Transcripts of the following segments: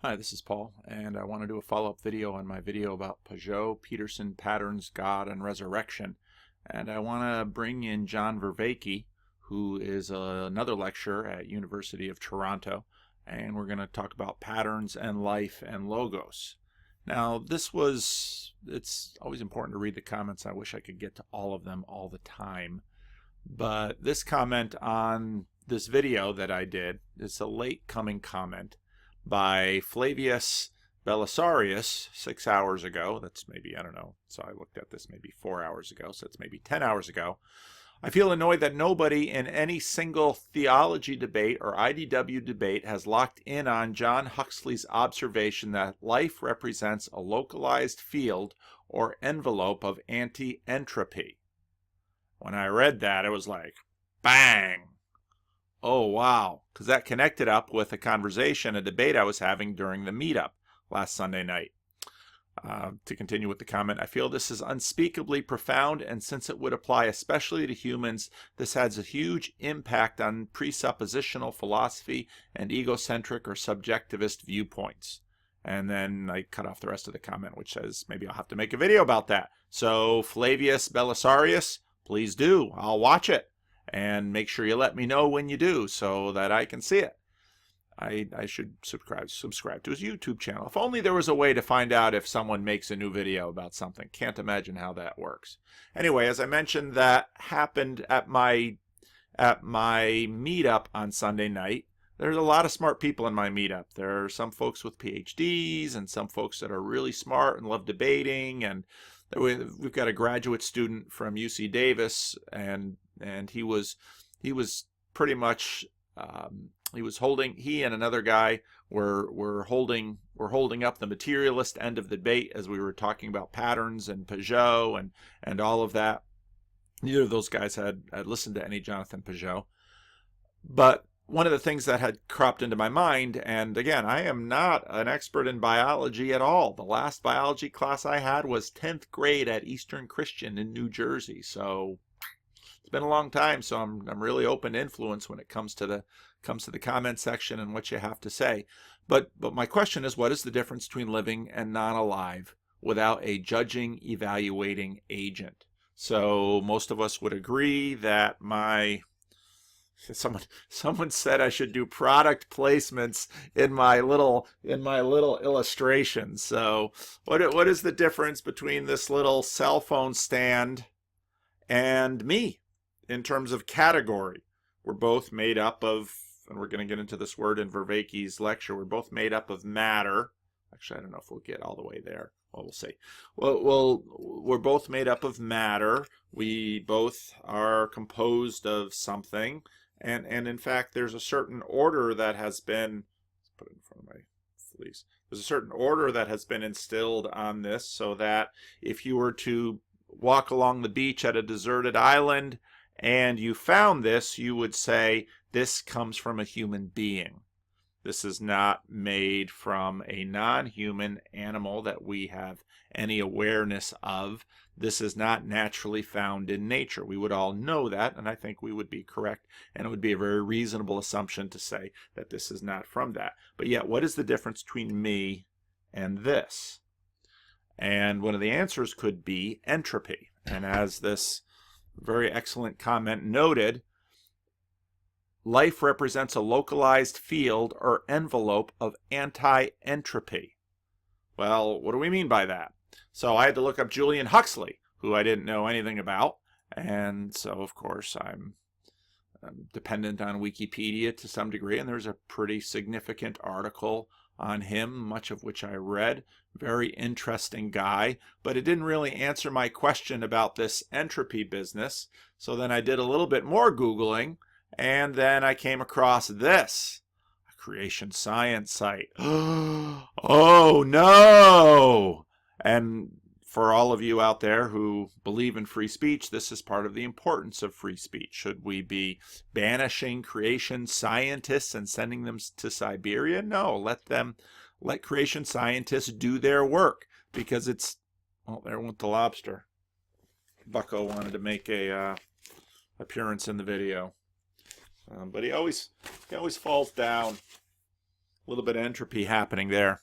Hi, this is Paul, and I want to do a follow-up video on my video about Pageau-Peterson patterns, God, and resurrection. And I want to bring in John Vervaeke, who is another lecturer at University of Toronto, and we're going to talk about patterns and life and logos. Now, it's always important to read the comments. I wish I could get to all of them all the time. But this comment on this video that I did, it's a late coming comment by Flavius Belisarius 6 hours ago. That's maybe, I don't know, so I looked at this maybe 4 hours ago, so it's maybe 10 hours ago. I feel annoyed that nobody in any single theology debate or IDW debate has locked in on John Huxley's observation that life represents a localized field or envelope of anti-entropy. When I read that, it was like, bang! Oh, wow, because that connected up with a conversation, a debate I was having during the meetup last Sunday night. To continue with the comment, I feel this is unspeakably profound, and since it would apply especially to humans, this has a huge impact on presuppositional philosophy and egocentric or subjectivist viewpoints. And then I cut off the rest of the comment, which says maybe I'll have to make a video about that. So Flavius Belisarius, please do. I'll watch it. And make sure you let me know when you do so that I can see it. I should subscribe to his YouTube channel. If only there was a way to find out if someone makes a new video about something. Can't imagine how that works. Anyway, as I mentioned, that happened at my meetup on Sunday night. There's a lot of smart people in my meetup. There are some folks with PhDs and some folks that are really smart and love debating. And we've got a graduate student from UC Davis, and he was pretty much he and another guy were holding up the materialist end of the debate as we were talking about patterns and Pageau and all of that. Neither of those guys had listened to any Jonathan Pageau, but one of the things that had cropped into my mind, and again, I am not an expert in biology at all. The last biology class I had was 10th grade at Eastern Christian in New Jersey, so it's been a long time. So I'm really open to influence when it comes to the comment section and what you have to say. But my question is, what is the difference between living and non-alive without a judging, evaluating agent? So most of us would agree that someone said I should do product placements in my little illustration. So what is the difference between this little cell phone stand and me in terms of category? We're both made up of, and we're going to get into this word in Vervaeke's lecture, we're both made up of matter. Actually, I don't know if we'll get all the way there. Well, we'll see. Well, we're both made up of matter. We both are composed of something. And in fact, there's a certain order that has been, let's put it in front of my fleece. There's a certain order that has been instilled on this, so that if you were to walk along the beach at a deserted island and you found this, you would say, this comes from a human being. This is not made from a non-human animal that we have any awareness of. This is not naturally found in nature. We would all know that, and I think we would be correct, and it would be a very reasonable assumption to say that this is not from that. But yet, what is the difference between me and this? And one of the answers could be entropy. And as this very excellent comment noted, life represents a localized field or envelope of anti-entropy. Well, what do we mean by that? So I had to look up Julian Huxley, who I didn't know anything about, and so of course I'm dependent on Wikipedia to some degree, and there's a pretty significant article on him, much of which I read. Very interesting guy, but it didn't really answer my question about this entropy business. So then I did a little bit more Googling, and then I came across this, a creation science site. Oh no! And for all of you out there who believe in free speech, this is part of the importance of free speech. Should we be banishing creation scientists and sending them to Siberia? No, let creation scientists do their work, because it's, well, there went the lobster. Bucko wanted to make a appearance in the video. But he always falls down. A little bit of entropy happening there.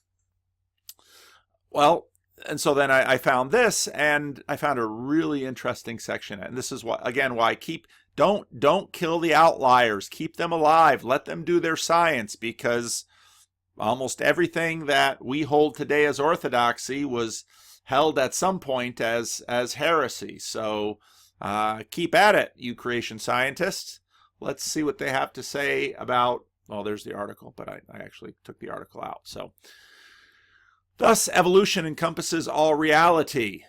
Well, and so then I found this, and I found a really interesting section. And this is why, again, why don't kill the outliers. Keep them alive. Let them do their science, because almost everything that we hold today as orthodoxy was held at some point as heresy. So keep at it, you creation scientists. Let's see what they have to say about, well, there's the article, but I actually took the article out. So, thus, evolution encompasses all reality.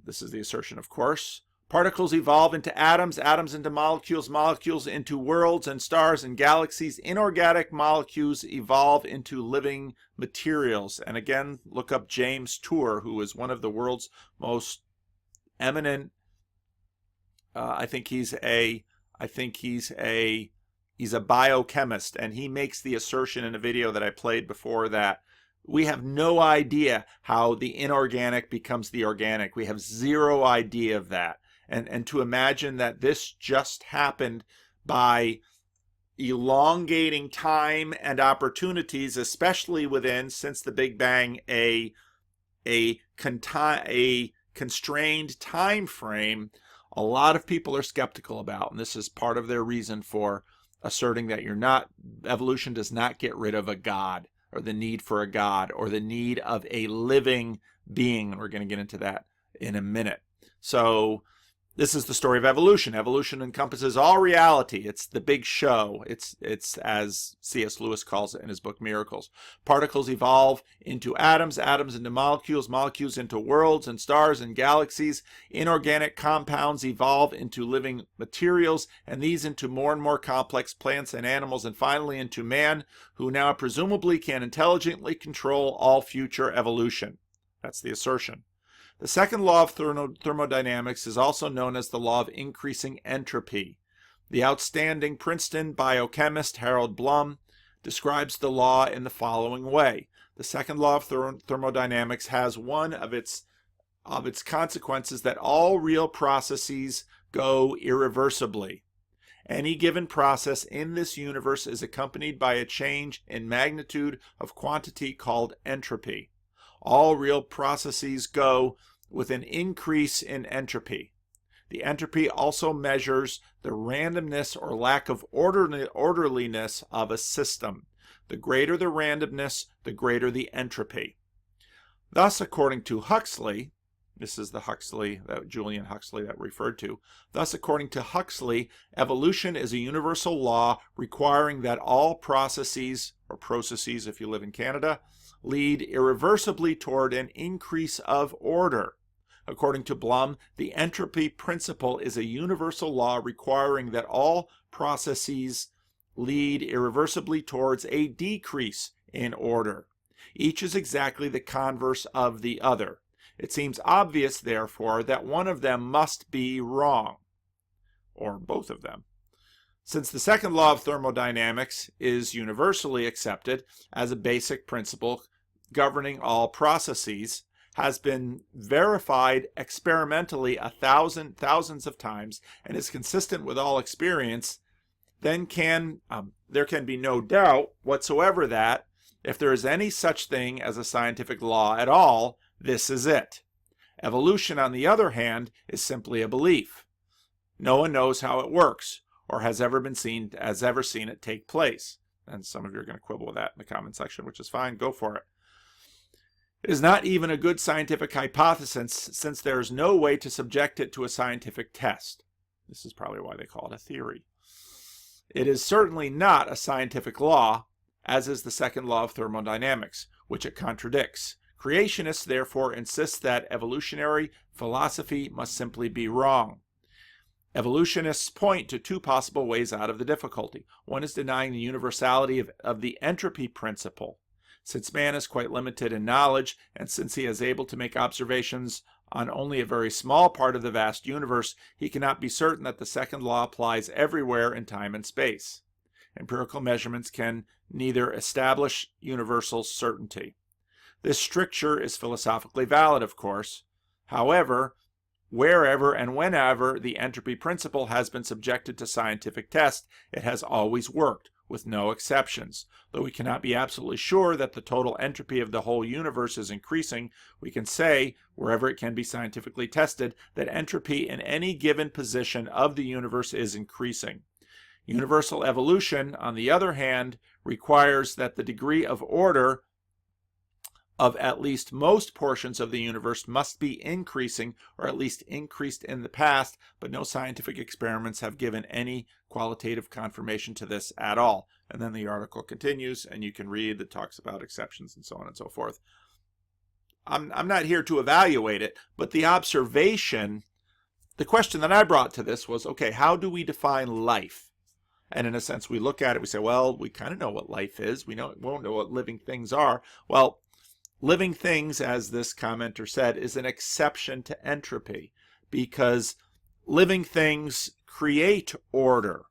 This is the assertion, of course. Particles evolve into atoms, atoms into molecules, molecules into worlds and stars and galaxies. Inorganic molecules evolve into living materials. And again, look up James Tour, who is one of the world's most eminent. He's a biochemist, and he makes the assertion in a video that I played before that we have no idea how the inorganic becomes the organic. We have zero idea of that. And to imagine that this just happened by elongating time and opportunities, especially within, since the Big Bang, a constrained time frame, a lot of people are skeptical about. And this is part of their reason for asserting that evolution does not get rid of a God, or the need for a God, or the need of a living being. And we're going to get into that in a minute. So this is the story of evolution. Evolution encompasses all reality. It's the big show. It's as C.S. Lewis calls it in his book Miracles. Particles evolve into atoms, atoms into molecules, molecules into worlds and stars and galaxies. Inorganic compounds evolve into living materials, and these into more and more complex plants and animals, and finally into man, who now presumably can intelligently control all future evolution. That's the assertion. The second law of thermodynamics is also known as the law of increasing entropy. The outstanding Princeton biochemist Harold Bloom describes the law in the following way. The second law of thermodynamics has one of its consequences that all real processes go irreversibly. Any given process in this universe is accompanied by a change in magnitude of quantity called entropy. All real processes go with an increase in entropy. The entropy also measures the randomness or lack of orderliness of a system. The greater the randomness, the greater the entropy. Thus, according to Huxley, this is the Julian Huxley that we referred to. Thus, according to Huxley, evolution is a universal law requiring that all processes, or processes if you live in Canada, lead irreversibly toward an increase of order. According to Bloom, the entropy principle is a universal law requiring that all processes lead irreversibly towards a decrease in order. Each is exactly the converse of the other. It seems obvious, therefore, that one of them must be wrong, or both of them. Since the second law of thermodynamics is universally accepted as a basic principle governing all processes, has been verified experimentally thousands of times, and is consistent with all experience, then there can be no doubt whatsoever that, if there is any such thing as a scientific law at all, this is it. Evolution, on the other hand, is simply a belief. No one knows how it works, or has ever seen it take place. And some of you are going to quibble with that in the comment section, which is fine. Go for it. It is not even a good scientific hypothesis, since there is no way to subject it to a scientific test. This is probably why they call it a theory. It is certainly not a scientific law, as is the second law of thermodynamics, which it contradicts. Creationists therefore insist that evolutionary philosophy must simply be wrong. Evolutionists point to two possible ways out of the difficulty. One is denying the universality of the entropy principle. Since man is quite limited in knowledge, and since he is able to make observations on only a very small part of the vast universe, he cannot be certain that the second law applies everywhere in time and space. Empirical measurements can neither establish universal certainty. This stricture is philosophically valid, of course. However, wherever and whenever the entropy principle has been subjected to scientific test, it has always worked, with no exceptions. Though we cannot be absolutely sure that the total entropy of the whole universe is increasing, we can say, wherever it can be scientifically tested, that entropy in any given position of the universe is increasing. Universal evolution, on the other hand, requires that the degree of order of at least most portions of the universe must be increasing, or at least increased in the past, but no scientific experiments have given any qualitative confirmation to this at all. And then the article continues, and you can read, it talks about exceptions and so on and so forth. I'm not here to evaluate it, but the observation, the question that I brought to this was, okay, how do we define life? And in a sense, we look at it, we say, well, we kind of know what life is. We won't know what living things are. Well, living things, as this commenter said, is an exception to entropy, because living things create order.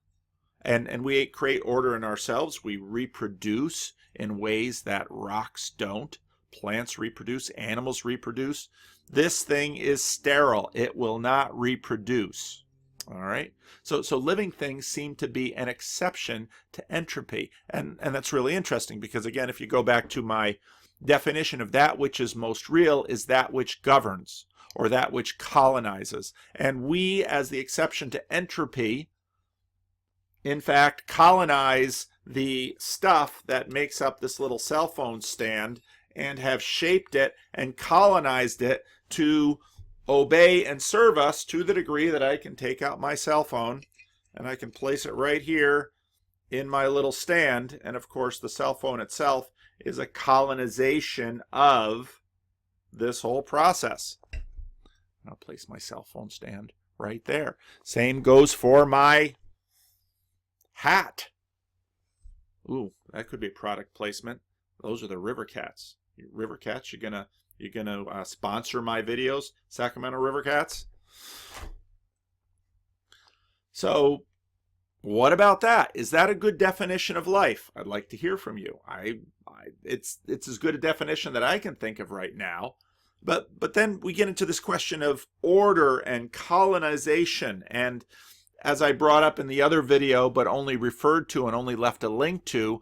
And we create order in ourselves. We reproduce in ways that rocks don't. Plants reproduce, animals reproduce. This thing is sterile. It will not reproduce. All right? So living things seem to be an exception to entropy. And that's really interesting because, again, if you go back to my definition of that which is most real is that which governs, or that which colonizes. And we, as the exception to entropy, in fact, colonize the stuff that makes up this little cell phone stand and have shaped it and colonized it to obey and serve us to the degree that I can take out my cell phone and I can place it right here in my little stand. And of course, the cell phone itself is a colonization of this whole process. I'll place my cell phone stand right there. Same goes for my hat. Ooh, that could be product placement. Those are the river cats. River cats, you're gonna sponsor my videos, Sacramento River Cats. So what about that? Is that a good definition of life? I'd like to hear from you. It's as good a definition that I can think of right now. But then we get into this question of order and colonization. And as I brought up in the other video, but only referred to and only left a link to,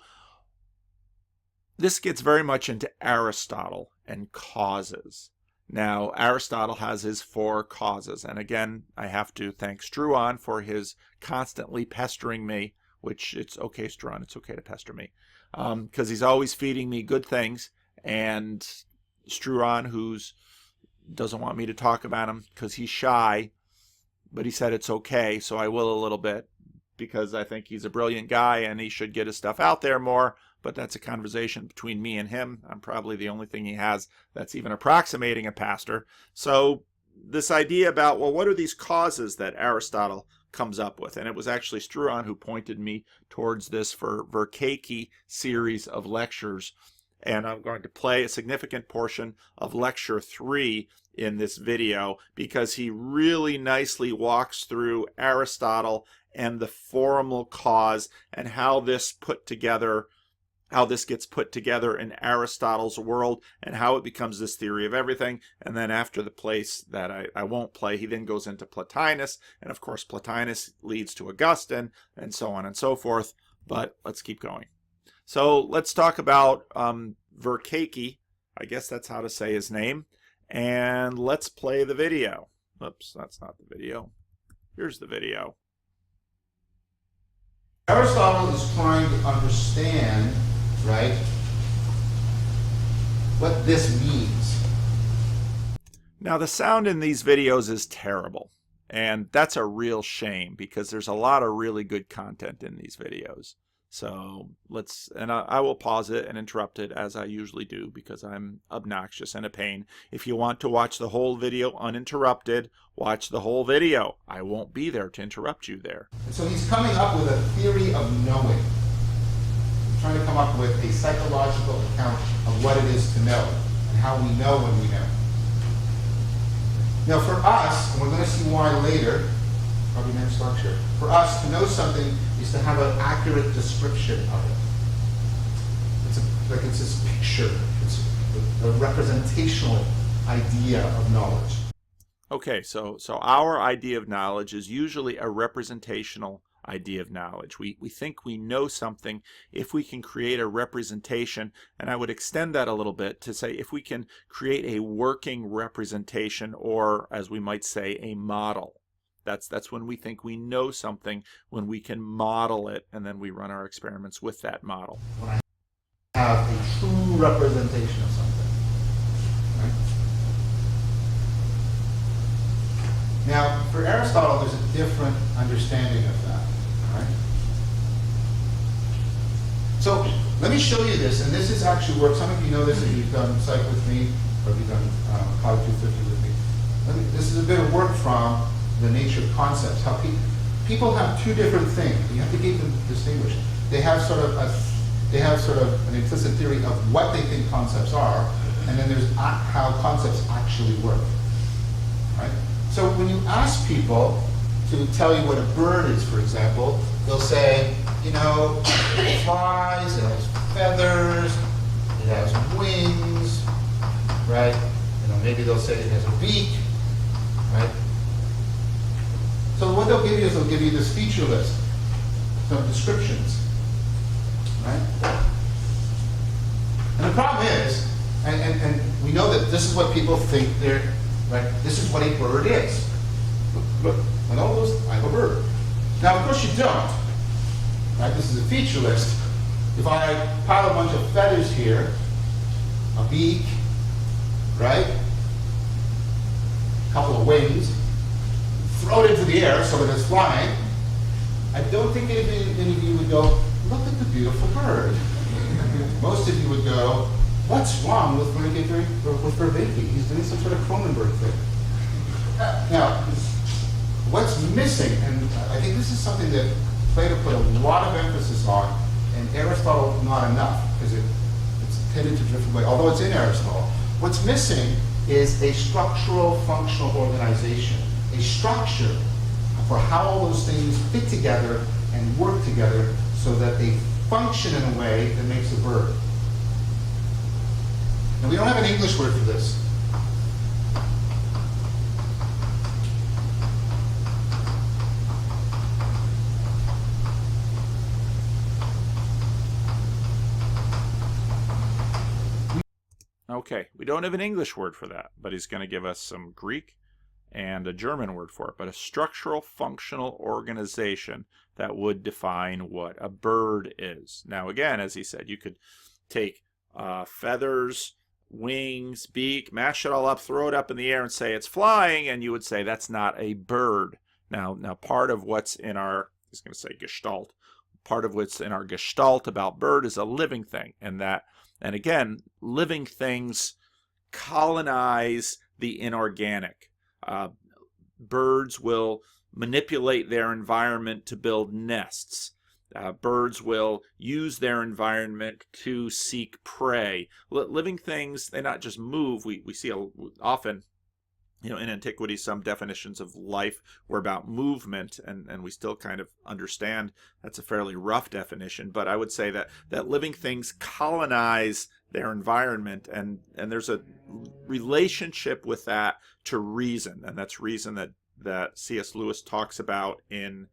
this gets very much into Aristotle and causes. Now, Aristotle has his 4 causes. And again, I have to thank Struan for his constantly pestering me, which it's okay, Struan, it's okay to pester me, because he's always feeding me good things. And Struan, who doesn't want me to talk about him because he's shy, but he said it's okay, so I will a little bit, because I think he's a brilliant guy and he should get his stuff out there more. But that's a conversation between me and him. I'm probably the only thing he has that's even approximating a pastor. So this idea about, well, what are these causes that Aristotle comes up with? And it was actually Struan who pointed me towards this for Vervaeke series of lectures. And I'm going to play a significant portion of lecture 3 in this video, because he really nicely walks through Aristotle and the formal cause and how this gets put together in Aristotle's world and how it becomes this theory of everything. And then after the place that I won't play, he then goes into Plotinus. And of course, Plotinus leads to Augustine and so on and so forth. But let's keep going. So let's talk about Vervaeke. I guess that's how to say his name. And let's play the video. Oops, that's not the video. Here's the video. Aristotle is trying to understand, right, what this means. Now, the sound in these videos is terrible, and that's a real shame because there's a lot of really good content in these videos. So I will pause it and interrupt it as I usually do because I'm obnoxious and a pain. If you want to watch the whole video uninterrupted, watch the whole video. I won't be there to interrupt you there. And so he's coming up with a theory of knowing. He's trying to come up with a psychological account of what it is to know and how we know when we know. Now for us, and we're going to see why later, probably next lecture, for us to know something is to have an accurate description of it. It's this picture, it's a representational idea of knowledge. Okay, so our idea of knowledge is usually a representational idea of knowledge. We think we know something if we can create a representation, and I would extend that a little bit to say if we can create a working representation, or as we might say, a model. That's when we think we know something, when we can model it, and then we run our experiments with that model. When I have a true representation of something. Right? Now, for Aristotle, there's a different understanding of that. Right? So, let me show you this, and this is actually work. Some of you know this if you've done psych with me, or if you've done College 250 with me. This is a bit of work from the nature of concepts. How people have two different things. You have to keep them distinguished. They have sort of an implicit theory of what they think concepts are, and then there's how concepts actually work. Right? So when you ask people to tell you what a bird is, for example, they'll say, you know, it flies, it has feathers, it has wings, right? You know, maybe they'll say it has a beak, right? So what they'll give you is they'll give you this feature list, some descriptions, right? And the problem is, and we know that this is what people think they're, right? This is what a bird is. Look, when all those, I have a bird. Now, of course you don't, right? This is a feature list. If I pile a bunch of feathers here, a beak, right? A couple of wings, throw it into the air so that it's flying, I don't think any of you would go, look at the beautiful bird. Most of you would go, what's wrong with Vervaeke? He's doing some sort of Cronenberg thing. Now, what's missing, and I think this is something that Plato put a lot of emphasis on, and Aristotle not enough, because it's tended to drift away, although it's in Aristotle. What's missing is a structural functional organization, a structure for how all those things fit together and work together so that they function in a way that makes a bird. Now, we don't have an English word for this. Okay, we don't have an English word for that, but he's going to give us some Greek and a German word for it, but a structural functional organization that would define what a bird is. Now again, as he said, you could take feathers, wings, beak, mash it all up, throw it up in the air and say it's flying, and you would say that's not a bird. Now part of what's in our, he's going to say gestalt, part of what's in our gestalt about bird is a living thing, and again, living things colonize the inorganic. Birds will manipulate their environment to build nests. Birds will use their environment to seek prey. Living things, they not just move. We see often, in antiquity, some definitions of life were about movement, and we still kind of understand that's a fairly rough definition. But I would say that living things colonize their environment, and there's a relationship with that to reason, and that's reason that C.S. Lewis talks about in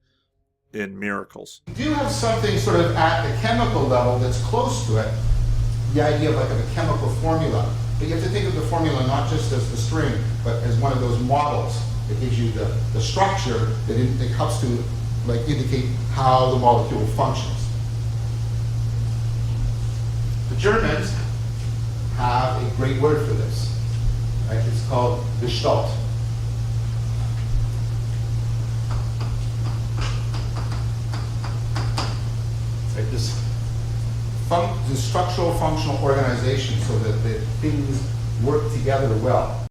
Miracles. We do have something sort of at the chemical level that's close to it, the idea of a chemical formula. But you have to think of the formula not just as the string, but as one of those models that gives you the structure that it helps to indicate how the molecule functions. The Germans have a great word for this. Right? It's called Gestalt. It's like this structural functional organization so that the things work together well.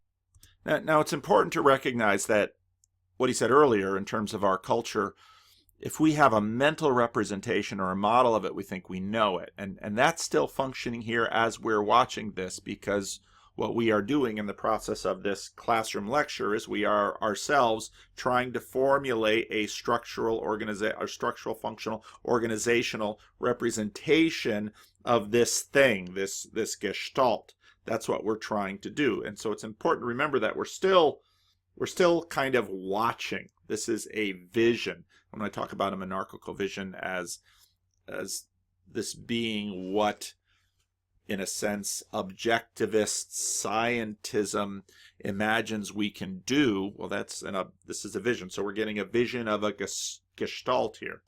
Now it's important to recognize that what he said earlier in terms of our culture, if we have a mental representation or a model of it, we think we know it. And that's still functioning here as we're watching this, because what we are doing in the process of this classroom lecture is we are ourselves trying to formulate a structural functional organizational representation of this thing, this gestalt. That's what we're trying to do. And so it's important to remember that we're still kind of watching. This is a vision. when I talk about a monarchical vision as this being what, in a sense, objectivist scientism imagines we can do. Well, this is a vision. So we're getting a vision of a gestalt here.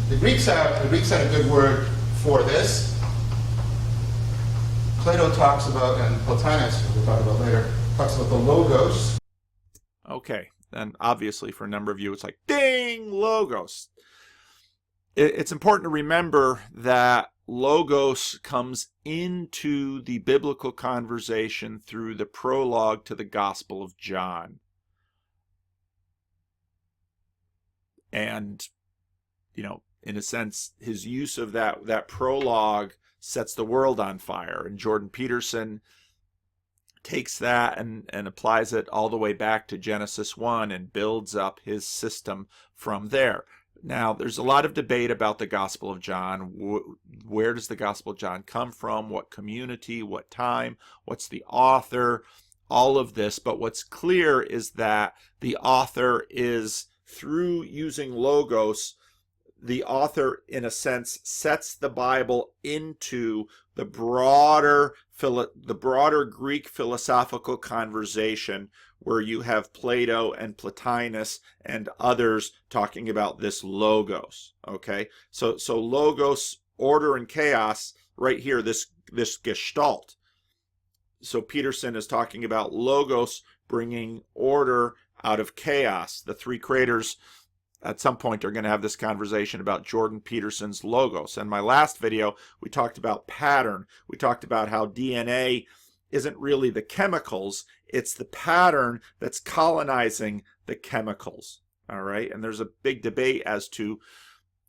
The Greeks had a good word for this. Plato talks about, and Plotinus, who we'll talk about later, talks about the logos. Okay, and obviously for a number of you, it's like, ding, logos. It's important to remember that logos comes into the biblical conversation through the prologue to the Gospel of John. And, in a sense, his use of that prologue sets the world on fire. And Jordan Peterson takes that and applies it all the way back to Genesis 1 and builds up his system from there. Now, there's a lot of debate about the Gospel of John. Where does the Gospel of John come from? What community? What time? What's the author? All of this. But what's clear is that the author is, through using logos, the author, in a sense, sets the Bible into the broader Greek philosophical conversation, where you have Plato and Plotinus and others talking about this logos. Okay, so logos, order and chaos, right here, this gestalt. So Peterson is talking about logos bringing order out of chaos. The three creators at some point are going to have this conversation about Jordan Peterson's logos. In my last video, we talked about pattern. We talked about how DNA isn't really the chemicals, it's the pattern that's colonizing the chemicals. All right, and there's a big debate as to,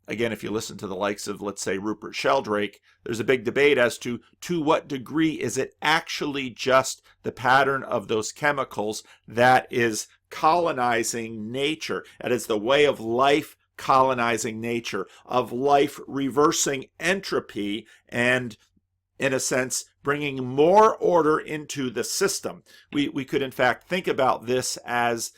again, if you listen to the likes of, let's say, Rupert Sheldrake, there's a big debate as to what degree is it actually just the pattern of those chemicals that is colonizing nature. That is the way of life colonizing nature, of life reversing entropy and, in a sense, bringing more order into the system. We could, in fact, think about this as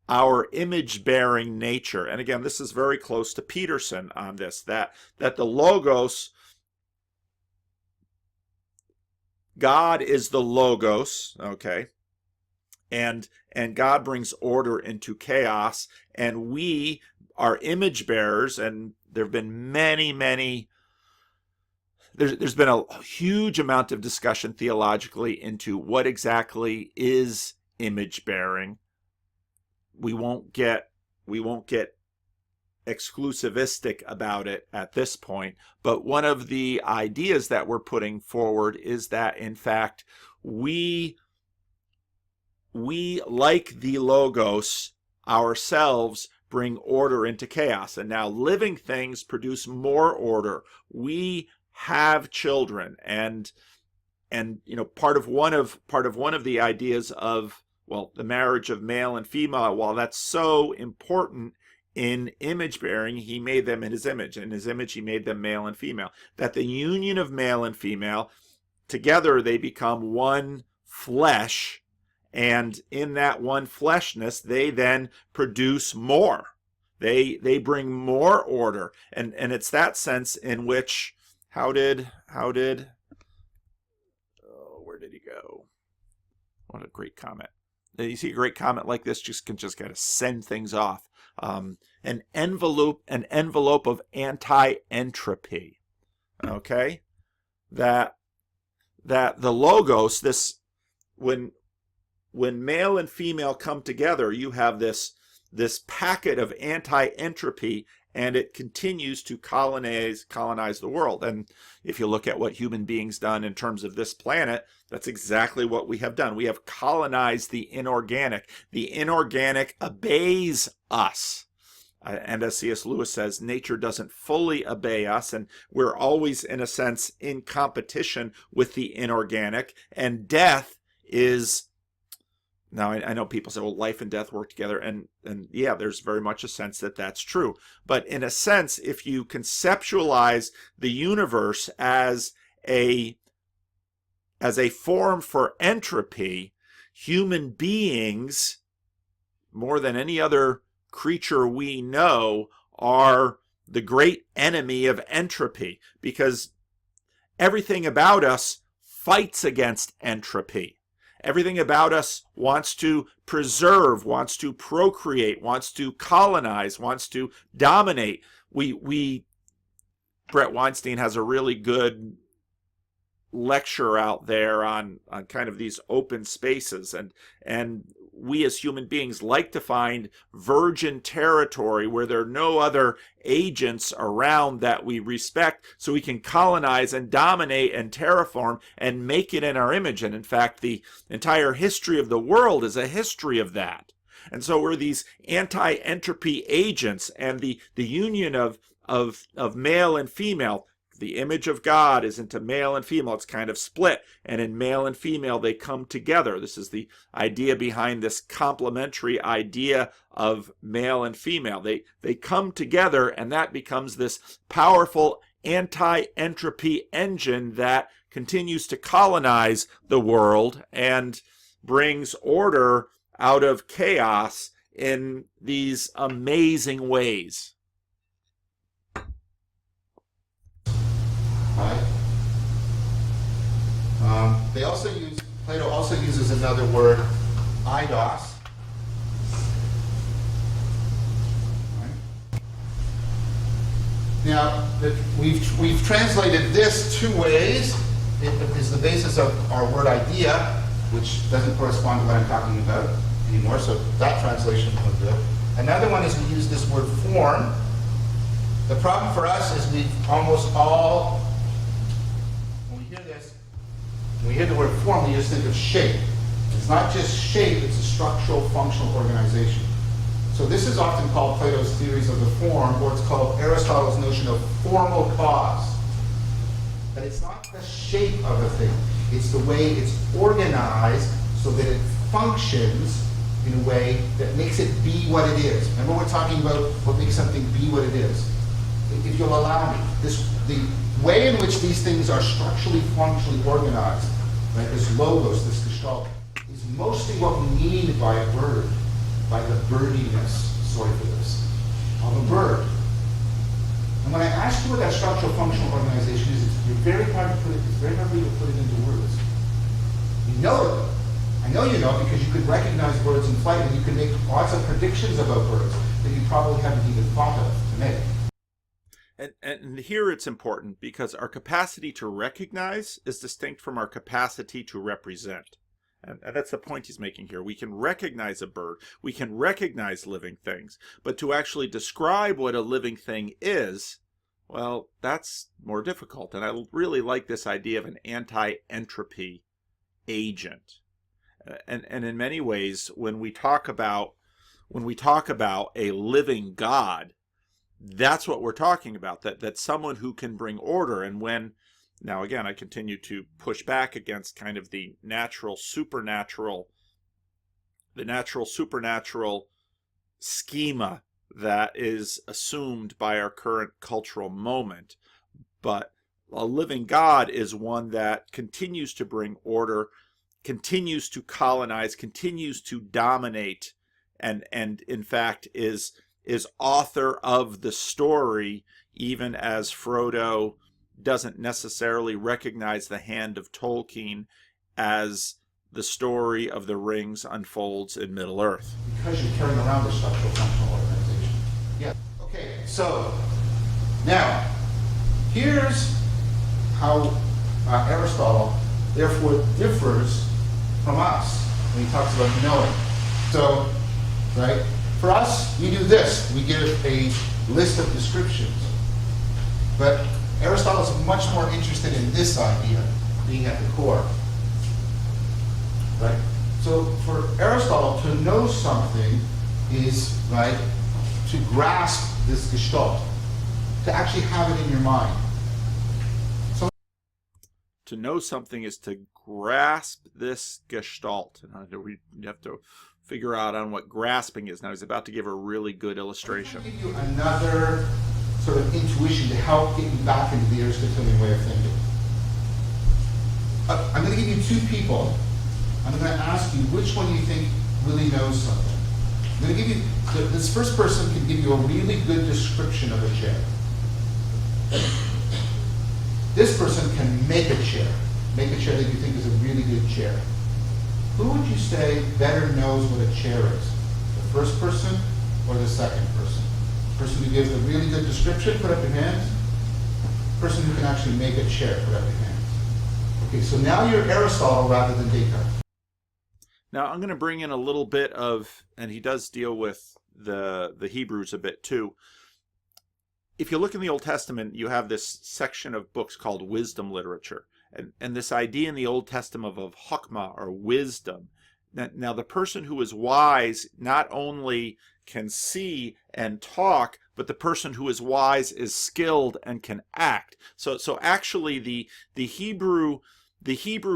our image-bearing nature. And again, this is very close to Peterson on this, that the logos, God is the logos, okay? And God brings order into chaos, and we are image bearers, and there have been many there's been a huge amount of discussion theologically into what exactly is image bearing. We won't get exclusivistic about it at this point, but one of the ideas that we're putting forward is that, in fact, we like the logos ourselves bring order into chaos, and now living things produce more order. We have children, and part of one of the ideas of, well, the marriage of male and female, while that's so important in image bearing, he made them in his image. In his image, he made them male and female. That the union of male and female, together they become one flesh, and in that one fleshness, they then produce more. They bring more order, and it's that sense in which, where did he go? What a great comment. You see a great comment like this, can just kind of send things off. An envelope of anti-entropy. Okay, that the logos, this, when male and female come together, you have this packet of anti-entropy, and it continues to colonize the world. And if you look at what human beings done in terms of this planet, that's exactly what we have done. We have colonized the inorganic. The inorganic obeys us. And as C.S. Lewis says, nature doesn't fully obey us, and we're always, in a sense, in competition with the inorganic. And death is... Now, I know people say, well, life and death work together, and yeah, there's very much a sense that that's true. But in a sense, if you conceptualize the universe as a form for entropy, human beings, more than any other creature we know are the great enemy of entropy, because everything about us fights against entropy. Everything about us wants to preserve, wants to procreate, wants to colonize, wants to dominate. Brett Weinstein has a really good lecture out there on kind of these open spaces, and we as human beings like to find virgin territory where there are no other agents around that we respect, so we can colonize and dominate and terraform and make it in our image. And in fact, the entire history of the world is a history of that. And so we're these anti-entropy agents, and the union of male and female. The image of God is into male and female. It's kind of split. And in male and female, they come together. This is the idea behind this complementary idea of male and female. They come together, and that becomes this powerful anti-entropy engine that continues to colonize the world and brings order out of chaos in these amazing ways. Right? Plato also uses another word, eidos. Right? Now, we've translated this two ways. It is the basis of our word idea, which doesn't correspond to what I'm talking about anymore, so that translation was good. Another one is we use this word form. The problem for us is we've almost all, when we hear the word form, we just think of shape. It's not just shape, it's a structural, functional organization. So this is often called Plato's theories of the form, or it's called Aristotle's notion of formal cause. But it's not the shape of a thing, it's the way it's organized so that it functions in a way that makes it be what it is. Remember, we're talking about what makes something be what it is. If you'll allow me, the way in which these things are structurally, functionally organized, right, this logos, this gestalt, is mostly what we mean by a bird, by the birdiness, sorry for this, of a bird. And when I ask you what that structural, functional organization is, it's very hard for you to put it into words. You know it. I know you know, because you could recognize birds in flight, and you can make lots of predictions about birds that you probably haven't even thought of to make. And here it's important because our capacity to recognize is distinct from our capacity to represent. And that's the point he's making here. We can recognize a bird, we can recognize living things, but to actually describe what a living thing is, well, that's more difficult. And I really like this idea of an anti-entropy agent. And in many ways, when we talk about a living God, that's what we're talking about, that someone who can bring order. And now again, I continue to push back against kind of the natural supernatural schema that is assumed by our current cultural moment. But a living God is one that continues to bring order, continues to colonize, continues to dominate, and in fact is author of the story, even as Frodo doesn't necessarily recognize the hand of Tolkien as the story of the rings unfolds in Middle-earth. Because you're carrying around the structural functional organization. Yeah. Okay, so now here's how Aristotle therefore differs from us when he talks about knowing. So, right? For us, we do this. We give a list of descriptions. But Aristotle is much more interested in this idea being at the core. Right? So for Aristotle, to know something is, right, to grasp this gestalt, to actually have it in your mind. So to know something is to grasp this gestalt. And we have to figure out on what grasping is. Now he's about to give a really good illustration. I'm going to give you another sort of intuition to help get you back into the Aristotelian way of thinking. I'm going to give you two people. I'm going to ask you which one you think really knows something. I'm going to give you, this first person can give you a really good description of a chair. This person can make a chair that you think is a really good chair. Who would you say better knows what a chair is? The first person or the second person? The person who gives a really good description, put up your hands. The person who can actually make a chair, put up your hands. Okay, so now you're Aristotle rather than Descartes. Now I'm going to bring in a little bit of, and he does deal with the Hebrews a bit too. If you look in the Old Testament, you have this section of books called wisdom literature. And this idea in the Old Testament of Chokmah, or wisdom. Now the person who is wise not only can see and talk, but the person who is wise is skilled and can act. So actually the Hebrew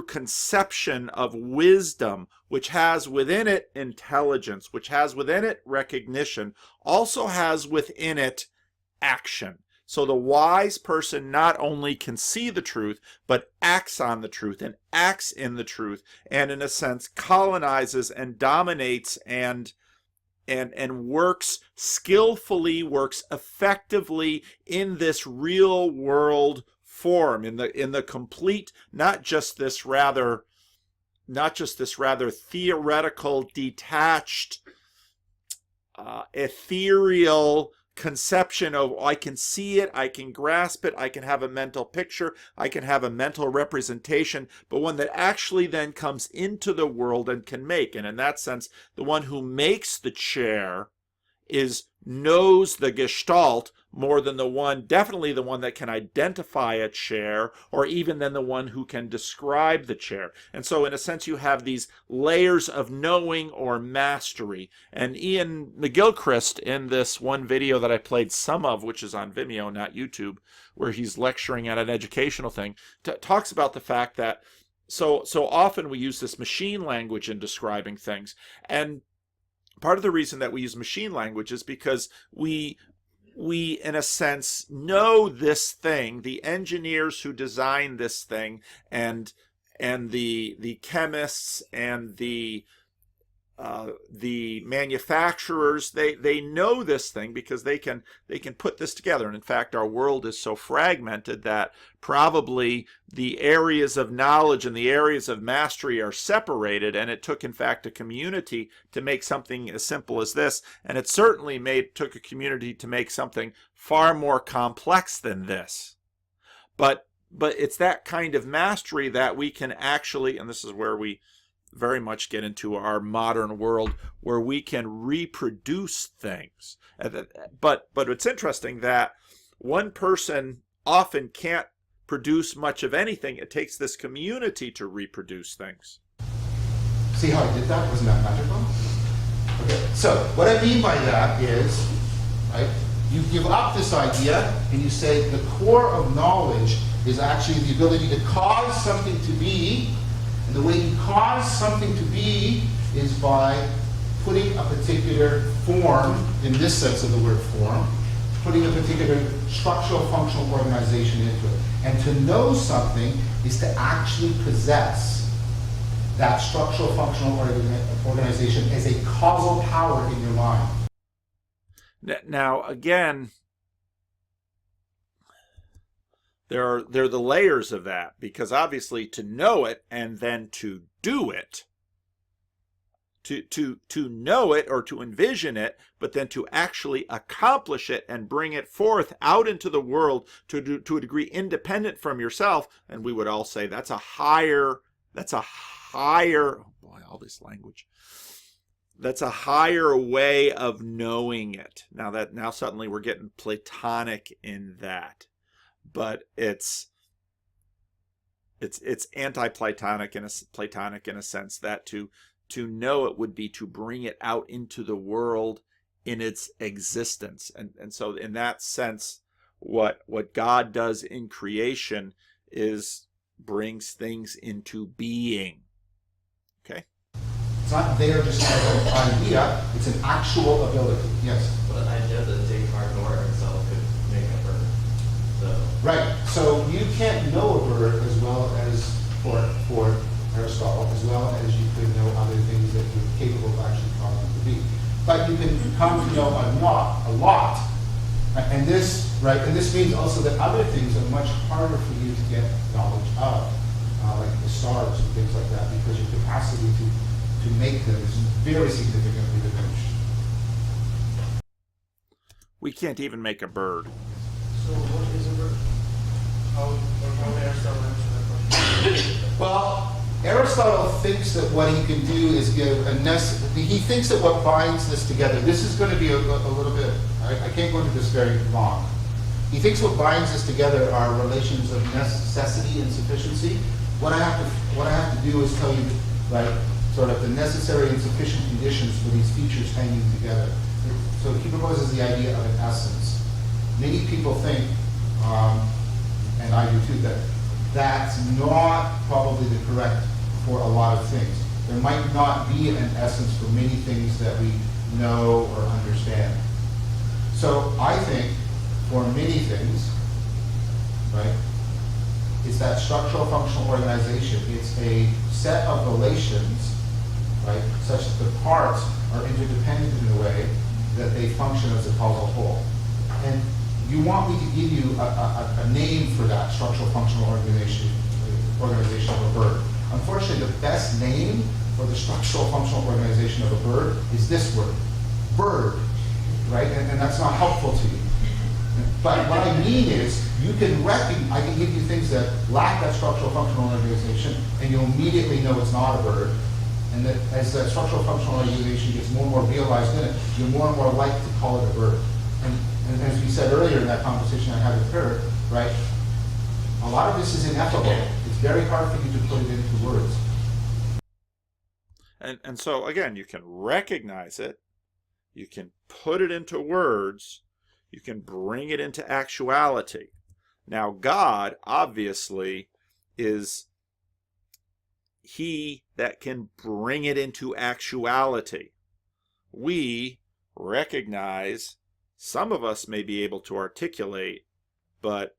conception of wisdom, which has within it intelligence, which has within it recognition, also has within it action. So the wise person not only can see the truth, but acts on the truth and acts in the truth, and in a sense colonizes and dominates and works skillfully, works effectively in this real world form, in the complete, not just this rather theoretical, detached, ethereal conception of, I can see it, I can grasp it, I can have a mental picture, I can have a mental representation, but one that actually then comes into the world and can make. And in that sense, the one who makes the chair knows the gestalt more than definitely the one that can identify a chair, or even than the one who can describe the chair. And so in a sense you have these layers of knowing or mastery. And Ian McGilchrist, in this one video that I played some of, which is on Vimeo, not YouTube, where he's lecturing at an educational thing, talks about the fact that so often we use this machine language in describing things. And part of the reason that we use machine language is because we in a sense know this thing, the engineers who design this thing, and the chemists and the manufacturers, they know this thing because they can put this together. And in fact, our world is so fragmented that probably the areas of knowledge and the areas of mastery are separated, and it took in fact a community to make something as simple as this, and it certainly took a community to make something far more complex than this. But it's that kind of mastery that we can actually, and this is where we very much get into our modern world, where we can reproduce things. But it's interesting that one person often can't produce much of anything. It takes this community to reproduce things. See how I did that? Wasn't that magical? Okay, so what I mean by that is, right, you give up this idea and you say the core of knowledge is actually the ability to cause something to be. And the way you cause something to be is by putting a particular form, in this sense of the word form, putting a particular structural functional organization into it. And to know something is to actually possess that structural functional organization as a causal power in your mind. Now, again, there are the layers of that, because obviously to know it and then to do it, to know it or to envision it, but then to actually accomplish it and bring it forth out into the world to a degree independent from yourself, and we would all say that's a higher, oh boy, all this language. That's a higher way of knowing it. Now suddenly we're getting Platonic in that. But it's anti-Platonic in a sense that to know it would be to bring it out into the world in its existence. And so in that sense, what God does in creation is brings things into being. Okay? It's not there just as an idea, it's an actual ability. Yes? But an idea that Descartes nor Aristotle could make a bird. So. Right. So you can't know a bird as well as for Aristotle, as well as you could know other things that you're capable of actually causing to be. but you can come to know a lot. And this, right, and this means also that other things are much harder for you to get knowledge of, like the stars and things like that, because your capacity to make them is very significantly diminished. We can't even make a bird. So what is a bird? How would Aristotle answer that question? Well, Aristotle thinks that what he can do is give he thinks that what binds this together, this is going to be a little bit, I can't go into this very long. He thinks what binds this together are relations of necessity and sufficiency. What I have to do is tell you, like, sort of the necessary and sufficient conditions for these features hanging together. So he proposes the idea of an essence. Many people think, and I do too, that that's not probably the correct for a lot of things. There might not be an essence for many things that we know or understand. So I think for many things, right, it's that structural functional organization. It's a set of relations, right, such that the parts are interdependent in a way that they function as a causal whole. And you want me to give you a name for that structural functional organization of a bird. Unfortunately, the best name for the structural functional organization of a bird is this word, bird, right? And that's not helpful to you. But what I mean is, I can give you things that lack that structural functional organization, and you'll immediately know it's not a bird. And that as that structural functional organization gets more and more realized in it, you're more and more likely to call it a bird. And as we said earlier in that conversation I had with her, right, a lot of this is ineffable. It's very hard for you to put it into words. And so, again, you can recognize it, you can put it into words, you can bring it into actuality. Now, God, obviously, is he that can bring it into actuality. We recognize, some of us may be able to articulate, but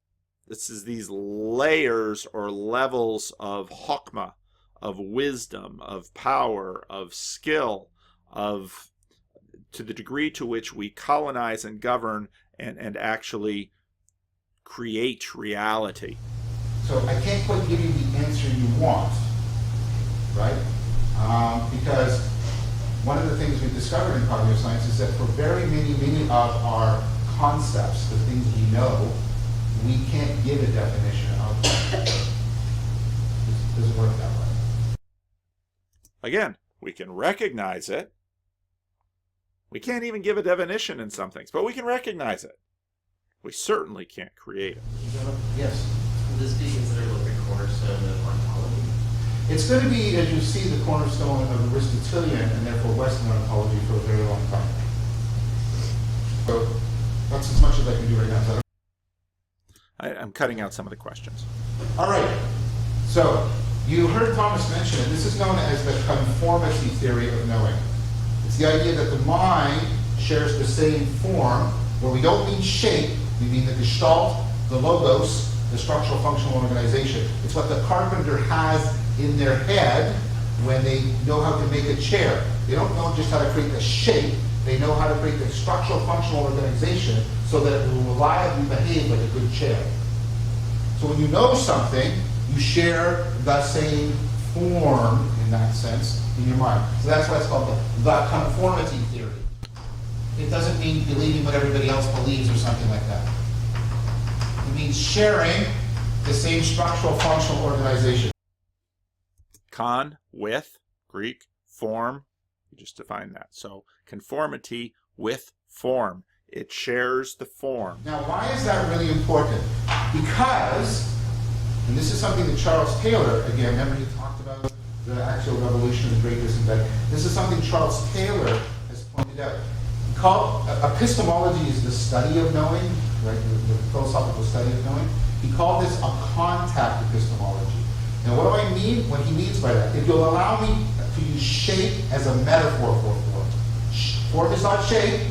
this is these layers or levels of chokmah, of wisdom, of power, of skill, of to the degree to which we colonize and govern and actually create reality. So I can't quite give you the answer you want, right? Because one of the things we've discovered in cognitive science is that for very many of our concepts, the things we know, we can't give a definition of them. It doesn't work that way. Again, we can recognize it. We can't even give a definition in some things, but we can recognize it. We certainly can't create it. Yes? Will this be considered like the cornerstone of ontology? It's going to be, as you see, the cornerstone of Aristotelian and therefore Western ontology for a very long time. So that's as much as I can do right now. So I'm cutting out some of the questions. all right. So you heard Thomas mention it. This is known as the conformity theory of knowing. It's the idea that the mind shares the same form, where we don't mean shape, we mean the gestalt, the logos, the structural functional organization. It's what the carpenter has in their head when they know how to make a chair. They don't know just how to create the shape, they know how to create the structural functional organization so that it will reliably behave like a good chair. So when you know something, you share the same form in that sense in your mind. So that's why it's called the conformity theory. It doesn't mean believing what everybody else believes or something like that. It means sharing the same structural functional organization. Con, with, Greek, form, you just defined that. So conformity with form. It shares the form. Now, why is that really important? Because, and this is something that Charles Taylor, again, remember he talked about the actual revolution of the great disinvestment. This is something Charles Taylor has pointed out. Epistemology is the study of knowing, right? The philosophical study of knowing. He called this a contact epistemology. Now, what do I mean? What he means by that? If you'll allow me to use shape as a metaphor for form. Form is not shape,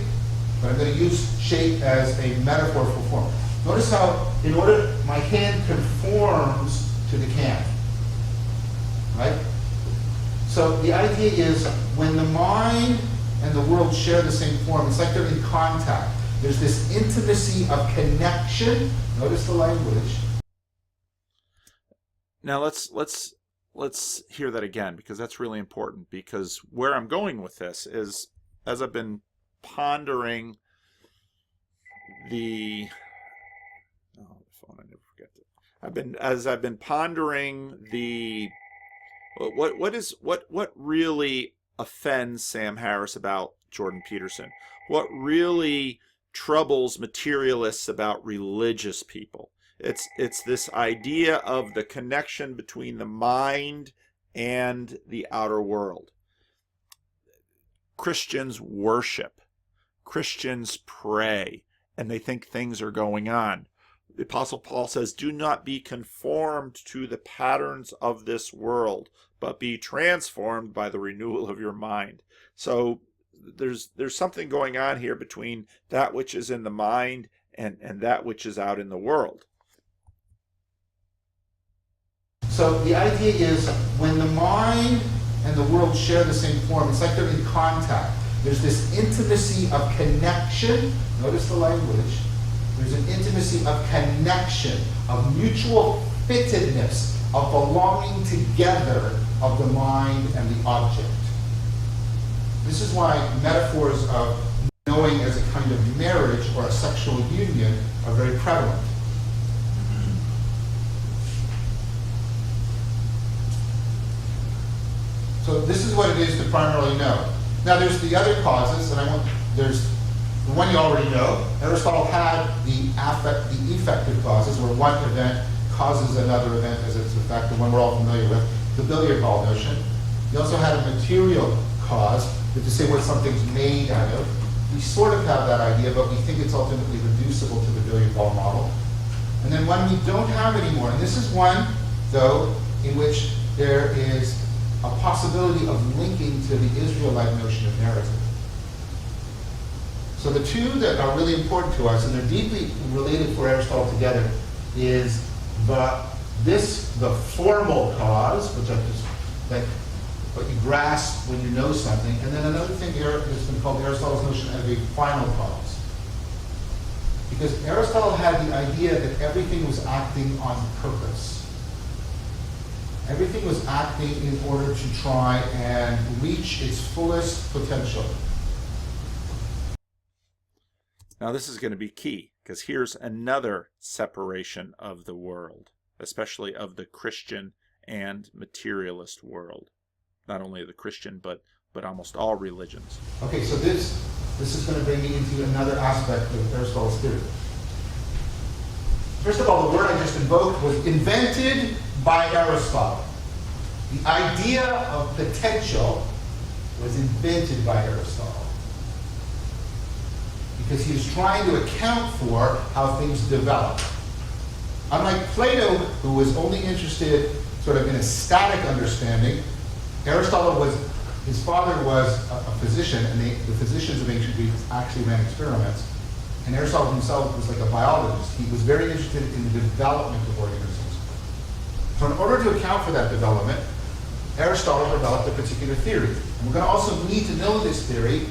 but I'm going to use shape as a metaphor for form. Notice how, in order, my hand conforms to the can, right? So the idea is when the mind and the world share the same form. It's like they're in contact. There's this intimacy of connection. Notice the language. Now let's hear that again, because that's really important, because where I'm going with this is, as I've been pondering the phone, I never forget that. As I've been pondering the what really offends Sam Harris about Jordan Peterson, what really troubles materialists about religious people. It's this idea of the connection between the mind and the outer world. Christians worship. Christians pray, and they think things are going on. The Apostle Paul says, do not be conformed to the patterns of this world, but be transformed by the renewal of your mind. So there's something going on here between that which is in the mind and that which is out in the world. So the idea is when the mind and the world share the same form, it's like they're in contact. There's this intimacy of connection. Notice the language. There's an intimacy of connection, of mutual fittedness, of belonging together of the mind and the object. This is why metaphors of knowing as a kind of marriage or a sexual union are very prevalent. So this is what it is to primarily know. Now there's the other causes, and there's the one you already know. Aristotle had the effective causes, where one event causes another event as its effect, the one we're all familiar with, the billiard ball notion. He also had a material cause, to say what something's made out of. We sort of have that idea, but we think it's ultimately reducible to the billiard ball model. And then one we don't have anymore, and this is one, though, in which there is a possibility of linking to the Israelite notion of narrative. So the two that are really important to us, and they're deeply related for Aristotle together, is the formal cause, which I just like what you grasp when you know something, and then another thing here has been called Aristotle's notion of a final cause. Because Aristotle had the idea that everything was acting on purpose. Everything was acting in order to try and reach its fullest potential. Now this is going to be key, because here's another separation of the world, especially of the Christian and materialist world. Not only the Christian, but almost all religions. Okay, so this is going to bring me into another aspect of Aristotle's theory. First of all, the word I just invoked was invented by Aristotle. The idea of potential was invented by Aristotle, because he was trying to account for how things develop. Unlike Plato, who was only interested sort of in a static understanding, his father was a physician, and the physicians of ancient Greece actually ran experiments. And Aristotle himself was like a biologist. He was very interested in the development of organisms. So in order to account for that development, Aristotle developed a particular theory. And we're going to also need to know this theory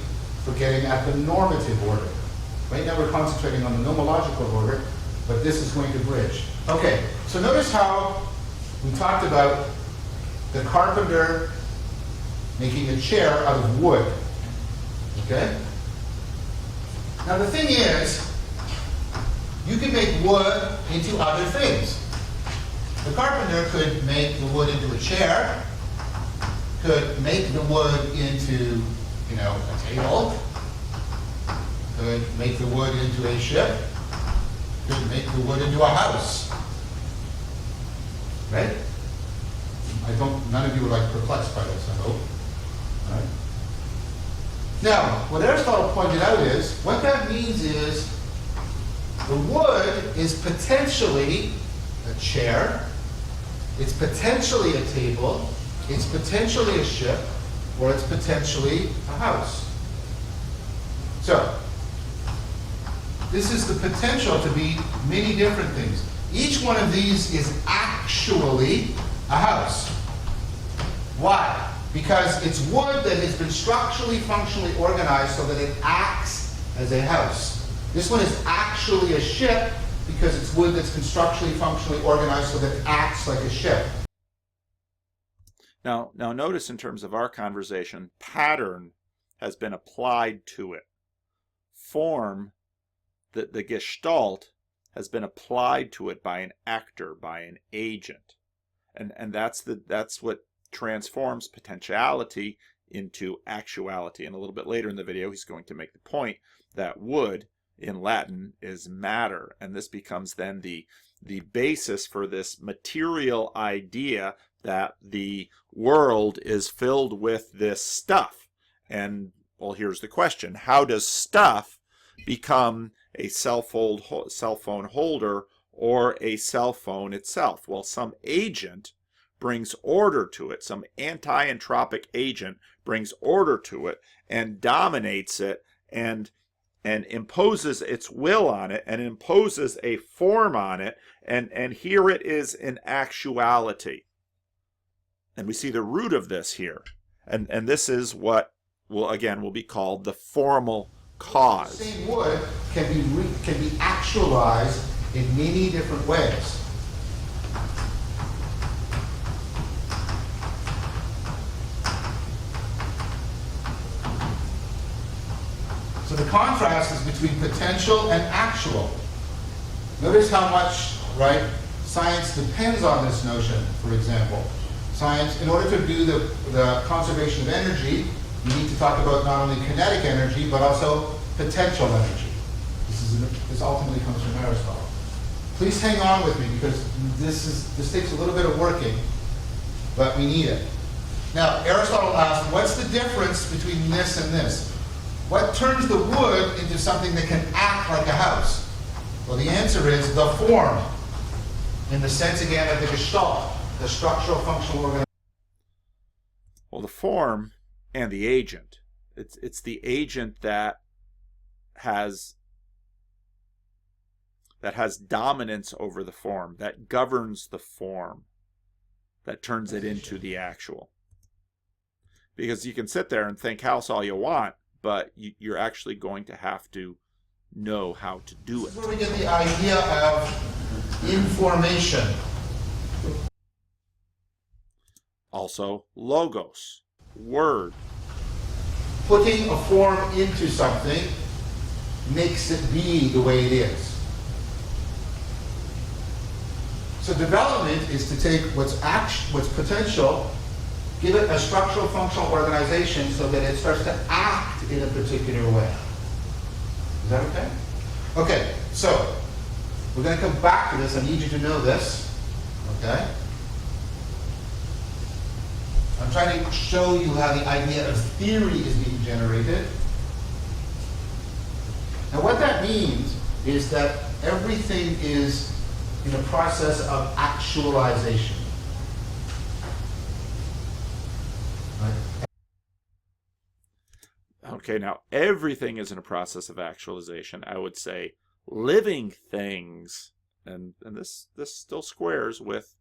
for getting at the normative order. Right now we're concentrating on the nomological order, but this is going to bridge. Okay, so notice how we talked about the carpenter making a chair out of wood. Okay? Now the thing is, you can make wood into other things. The carpenter could make the wood into a chair, could make the wood into, a table, could make the wood into a ship, could make the wood into a house. Right? None of you are perplexed by this, I hope. All right? Now, what Aristotle pointed out is, what that means is, the wood is potentially a chair, it's potentially a table, it's potentially a ship, or it's potentially a house. So, this is the potential to be many different things. Each one of these is actually a house. Why? because it's wood that has been structurally, functionally organized so that it acts as a house. This one is actually a ship because it's wood that's been structurally, functionally organized so that it acts like a ship. Now notice in terms of our conversation, pattern has been applied to it. Form, the gestalt, has been applied to it by an actor, by an agent. And that's what transforms potentiality into actuality. And a little bit later in the video, he's going to make the point that wood in Latin is matter. And this becomes then the basis for this material idea that the world is filled with this stuff. And, well, here's the question. How does stuff become a cell phone holder or a cell phone itself? Well, some agent brings order to it. Some anti-entropic agent brings order to it and dominates it and imposes its will on it and imposes a form on it. And here it is in actuality. And we see the root of this here. And this is what will be called the formal cause. The same wood can be actualized in many different ways. So the contrast is between potential and actual. Notice how much, right, science depends on this notion, for example. Science, in order to do the conservation of energy, you need to talk about not only kinetic energy, but also potential energy. This ultimately comes from Aristotle. Please hang on with me because this takes a little bit of working, but we need it. Now, Aristotle asked, what's the difference between this and this? What turns the wood into something that can act like a house? Well, the answer is the form, in the sense again of the gestalt, the structural functional organization. Well, the form and the agent. It's the agent that has dominance over the form, that governs the form, that turns it into the actual. Because you can sit there and think house all you want, but you're actually going to have to know how to do it. This is where we get the idea of information. Also, logos, word. Putting a form into something makes it be the way it is. So development is to take what's potential, give it a structural functional organization so that it starts to act in a particular way. Is that okay? Okay, so we're going to come back to this. I need you to know this. Okay? I'm trying to show you how the idea of theory is being generated. Now what that means is that everything is in a process of actualization. Right? Okay, now everything is in a process of actualization. I would say living things, and this still squares with,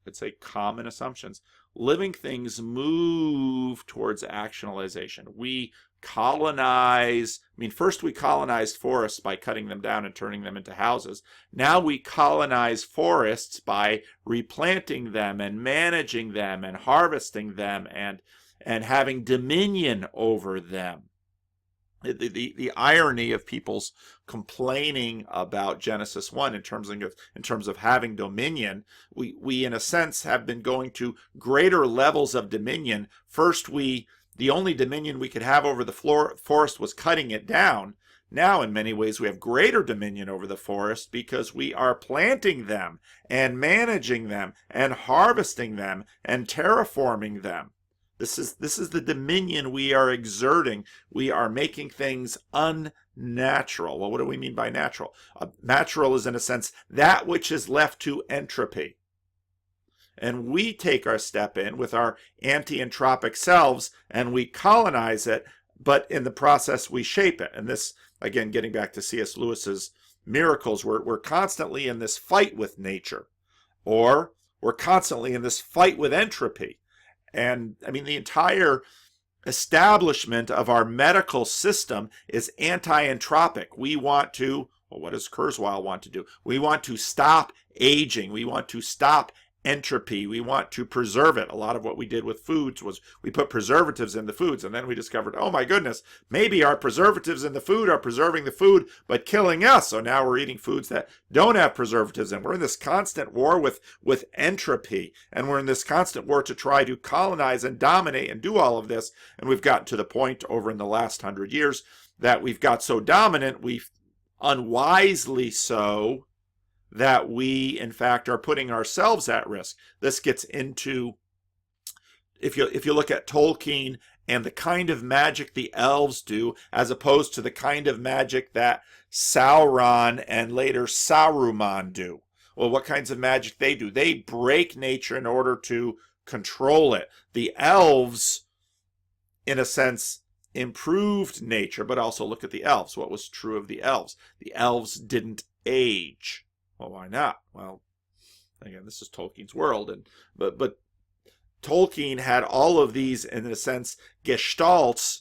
let's say, common assumptions. Living things move towards actualization. We colonize, first we colonized forests by cutting them down and turning them into houses. Now we colonize forests by replanting them and managing them and harvesting them and having dominion over them. The irony of people's complaining about Genesis 1 in terms of having dominion, we in a sense have been going to greater levels of dominion. First, the only dominion we could have over the forest was cutting it down. Now, in many ways, we have greater dominion over the forest because we are planting them and managing them and harvesting them and terraforming them. This is the dominion we are exerting. We are making things unnatural. Well, what do we mean by natural? Natural is, in a sense, that which is left to entropy. And we take our step in with our anti-entropic selves and we colonize it, but in the process we shape it. And this, again, getting back to C.S. Lewis's miracles, we're constantly in this fight with nature, or we're constantly in this fight with entropy. And I mean, the entire establishment of our medical system is anti-entropic. We want to, well, what does Kurzweil want to do? We want to stop aging. We want to stop entropy. We want to preserve it. A lot of what we did with foods was we put preservatives in the foods, and then we discovered, oh my goodness, maybe our preservatives in the food are preserving the food but killing us. So now we're eating foods that don't have preservatives, and we're in this constant war with entropy, and we're in this constant war to try to colonize and dominate and do all of this. And we've gotten to the point over in the last 100 years that we've got so dominant, we've unwisely so, that we, in fact, are putting ourselves at risk. This gets into, if you look at Tolkien and the kind of magic the elves do, as opposed to the kind of magic that Sauron and later Saruman do. Well, what kinds of magic they do? They break nature in order to control it. The elves, in a sense, improved nature, but also look at the elves. What was true of the elves? The elves didn't age. Well, why not? Well, again, this is Tolkien's world, but Tolkien had all of these, in a sense, gestalts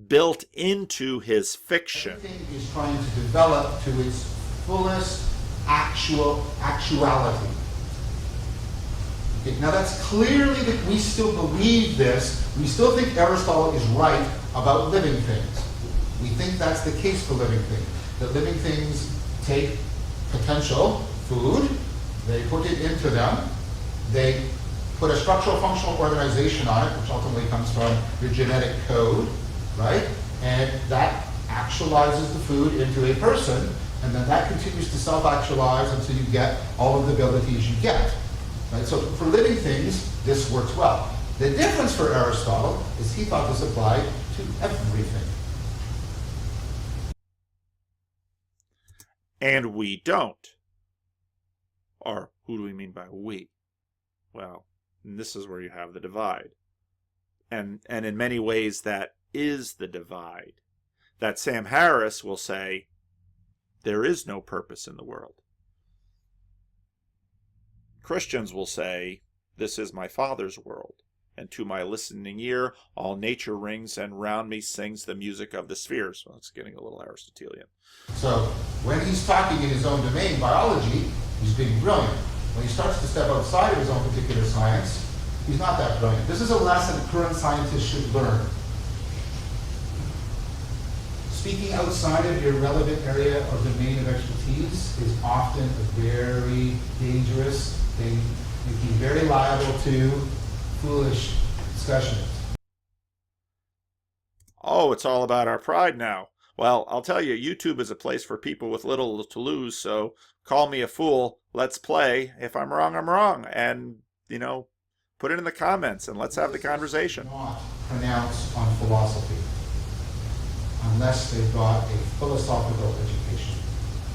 built into his fiction. Everything is trying to develop to its fullest actuality. Okay, now that's clearly that we still believe this. We still think Aristotle is right about living things. We think that's the case for living things. That living things take potential food, they put it into them, they put a structural functional organization on it, which ultimately comes from your genetic code, right? And that actualizes the food into a person, and then that continues to self-actualize until you get all of the abilities you get. Right? So for living things, this works well. The difference for Aristotle is he thought this applied to everything. And we don't. Or who do we mean by we? Well, this is where you have the divide. And in many ways that is the divide. That Sam Harris will say, there is no purpose in the world. Christians will say, this is my Father's world, and to my listening ear all nature rings, and round me sings the music of the spheres. Well, it's getting a little Aristotelian. So when he's talking in his own domain, biology, he's being brilliant. When he starts to step outside of his own particular science, he's not that brilliant. This is a lesson current scientists should learn. Speaking outside of your relevant area or domain of expertise is often a very dangerous thing, making very liable to foolish discussions. Oh, it's all about our pride now. Well, I'll tell you, YouTube is a place for people with little to lose, so call me a fool, let's play. If I'm wrong, I'm wrong. And, put it in the comments and let's have the conversation. Not pronounce on philosophy unless they've got a philosophical education.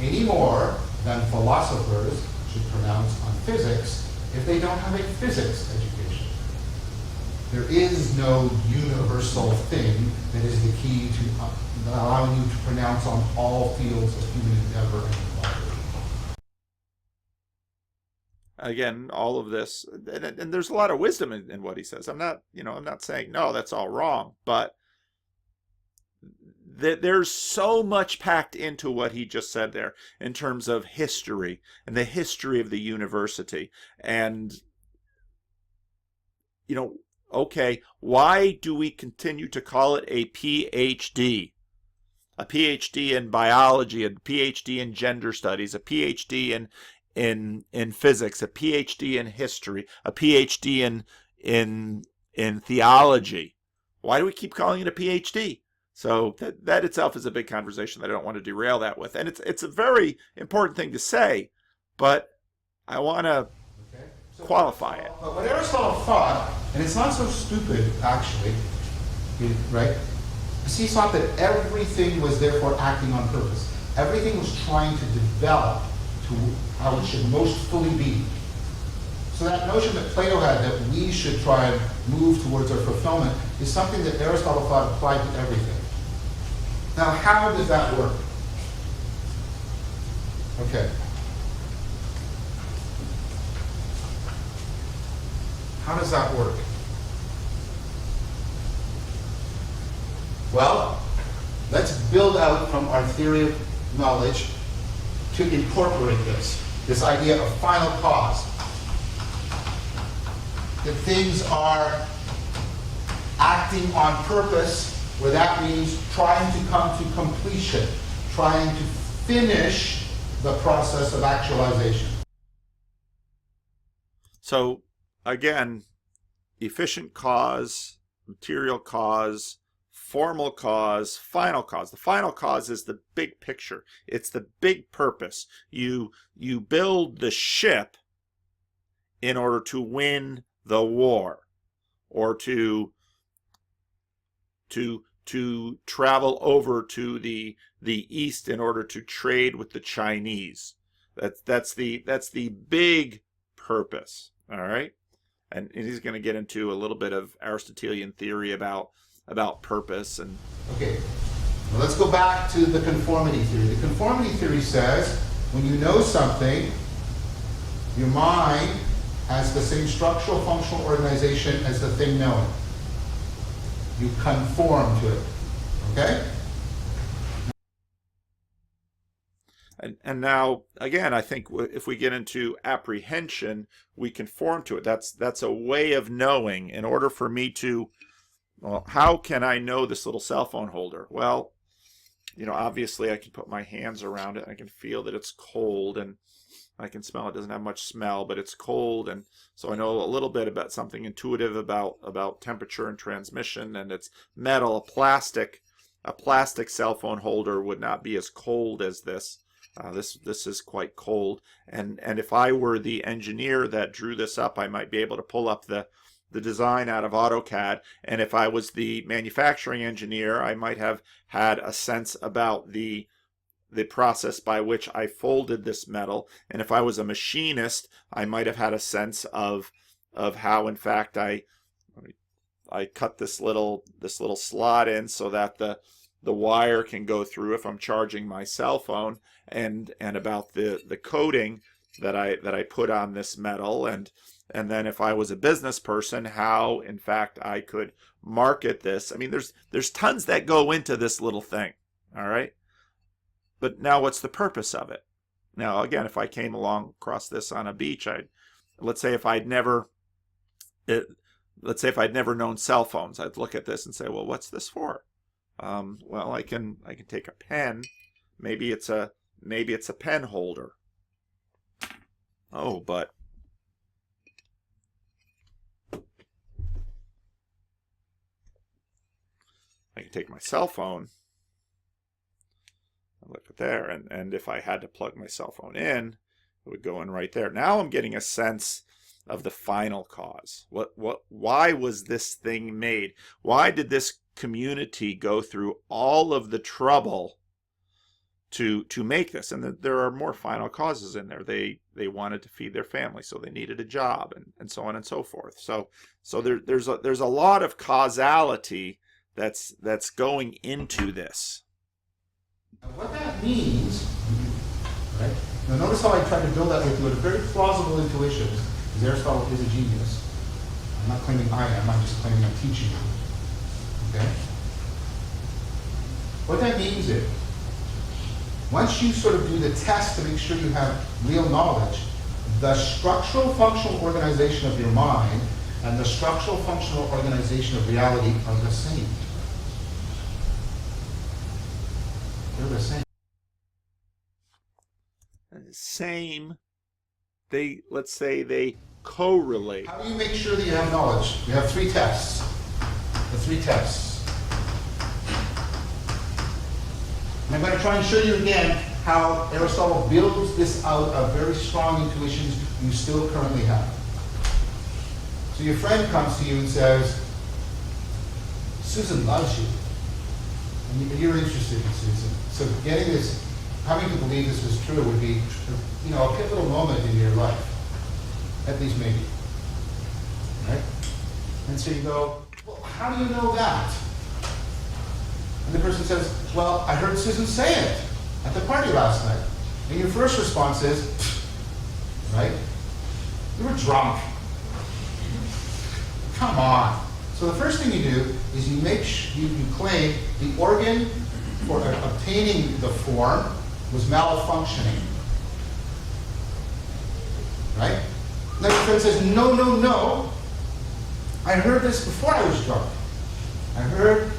Any more than philosophers should pronounce on physics if they don't have a physics education. There is no universal thing that is the key to allowing you to pronounce on all fields of human endeavor and inquiry. Again, all of this, and there's a lot of wisdom in what he says. I'm not saying, no, that's all wrong, but there's so much packed into what he just said there in terms of history and the history of the university. And, okay, why do we continue to call it a PhD? A PhD in biology, a PhD in gender studies, a PhD in physics, a PhD in history, a PhD in theology. Why do we keep calling it a PhD? So that itself is a big conversation that I don't want to derail that with. And it's a very important thing to say, but I want to qualify it. But what Aristotle thought, and it's not so stupid actually, right? He thought that everything was therefore acting on purpose. Everything was trying to develop to how it should most fully be. So that notion that Plato had that we should try and move towards our fulfillment is something that Aristotle thought applied to everything. Now, how does that work? Okay. How does that work? Well, let's build out from our theory of knowledge to incorporate this idea of final cause. That things are acting on purpose, where that means trying to come to completion, trying to finish the process of actualization. So again, efficient cause, material cause, formal cause, final cause. The final cause is the big picture. It's the big purpose. You build the ship in order to win the war, or to travel over to the east in order to trade with the Chinese. That's the big purpose. All right, and he's going to get into a little bit of Aristotelian theory about purpose. And okay, well, let's go back to the conformity theory. The conformity theory says when you know something, your mind has the same structural functional organization as the thing known. You conform to it. Okay? And now, again, I think if we get into apprehension, we conform to it. That's a way of knowing. In order for me to, well, how can I know this little cell phone holder? Well, obviously I can put my hands around it. And I can feel that it's cold, and I can smell it. Doesn't have much smell, but it's cold, and so I know a little bit about something intuitive about temperature and transmission. And it's metal. A plastic cell phone holder would not be as cold as this. This is quite cold, and if I were the engineer that drew this up, I might be able to pull up the design out of AutoCAD. And if I was the manufacturing engineer, I might have had a sense about the process by which I folded this metal. And if I was a machinist, I might have had a sense of how, in fact, I cut this little slot in so that the wire can go through if I'm charging my cell phone, and about the coating that I put on this metal, and then if I was a business person, how, in fact, I could market this. I mean, there's tons that go into this little thing. All right. But now what's the purpose of it? Now, again, if I came along across this on a beach, let's say if I'd never known cell phones, I'd look at this and say, well, what's this for? Well, I can take a pen. Maybe it's a pen holder. Oh, but I can take my cell phone. Look at there, and if I had to plug my cell phone in, it would go in right there. Now I'm getting a sense of the final cause. Why was this thing made? Why did this community go through all of the trouble to make this? And there are more final causes in there. They wanted to feed their family, so they needed a job, and so on and so forth. So there's a lot of causality that's going into this. What that means, right? Now notice how I tried to build that with you with a very plausible intuition, because Aristotle is a genius. I'm not claiming I am, I'm just claiming I'm teaching you. Okay? What that means is, once you sort of do the test to make sure you have real knowledge, the structural functional organization of your mind and the structural functional organization of reality are the same. They're the same. Same. Let's say they correlate. How do you make sure that you have knowledge? We have three tests. The three tests. And I'm going to try and show you again how Aristotle builds this out of very strong intuitions you still currently have. So your friend comes to you and says, Susan loves you. And you're interested in Susan. So getting this, having to believe this was true would be, a pivotal moment in your life. At least maybe. Right? And so you go, well, how do you know that? And the person says, well, I heard Susan say it at the party last night. And your first response is, right? You were drunk. Come on. So the first thing you do is you claim the organ for obtaining the form was malfunctioning. Right? Then your friend says, no, no, no. I heard this before I was drunk. I heard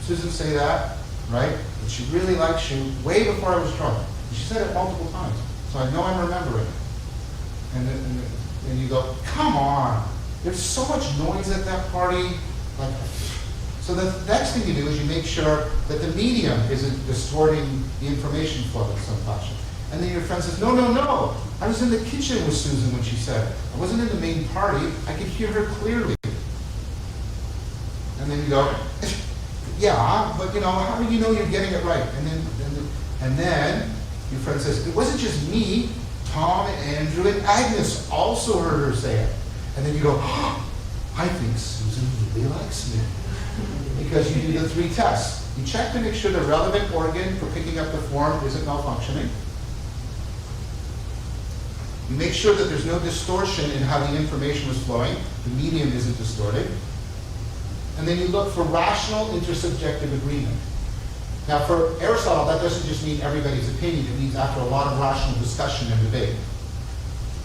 Susan say that, right? That she really likes you way before I was drunk. And she said it multiple times. So I know I'm remembering it. And you go, come on. There's so much noise at that party. Like, so the next thing you do is you make sure that the medium isn't distorting the information flow in some fashion. And then your friend says, no, no, no. I was in the kitchen with Susan when she said it. I wasn't in the main party. I could hear her clearly. And then you go, yeah, but how do you know you're getting it right? And then your friend says, it wasn't just me. Tom and Andrew and Agnes also heard her say it. And then you go, oh, I think Susan really likes me. Because you do the 3 tests. You check to make sure the relevant organ for picking up the form isn't malfunctioning. You make sure that there's no distortion in how the information was flowing. The medium isn't distorted. And then you look for rational intersubjective agreement. Now for Aristotle, that doesn't just mean everybody's opinion. It means after a lot of rational discussion and debate.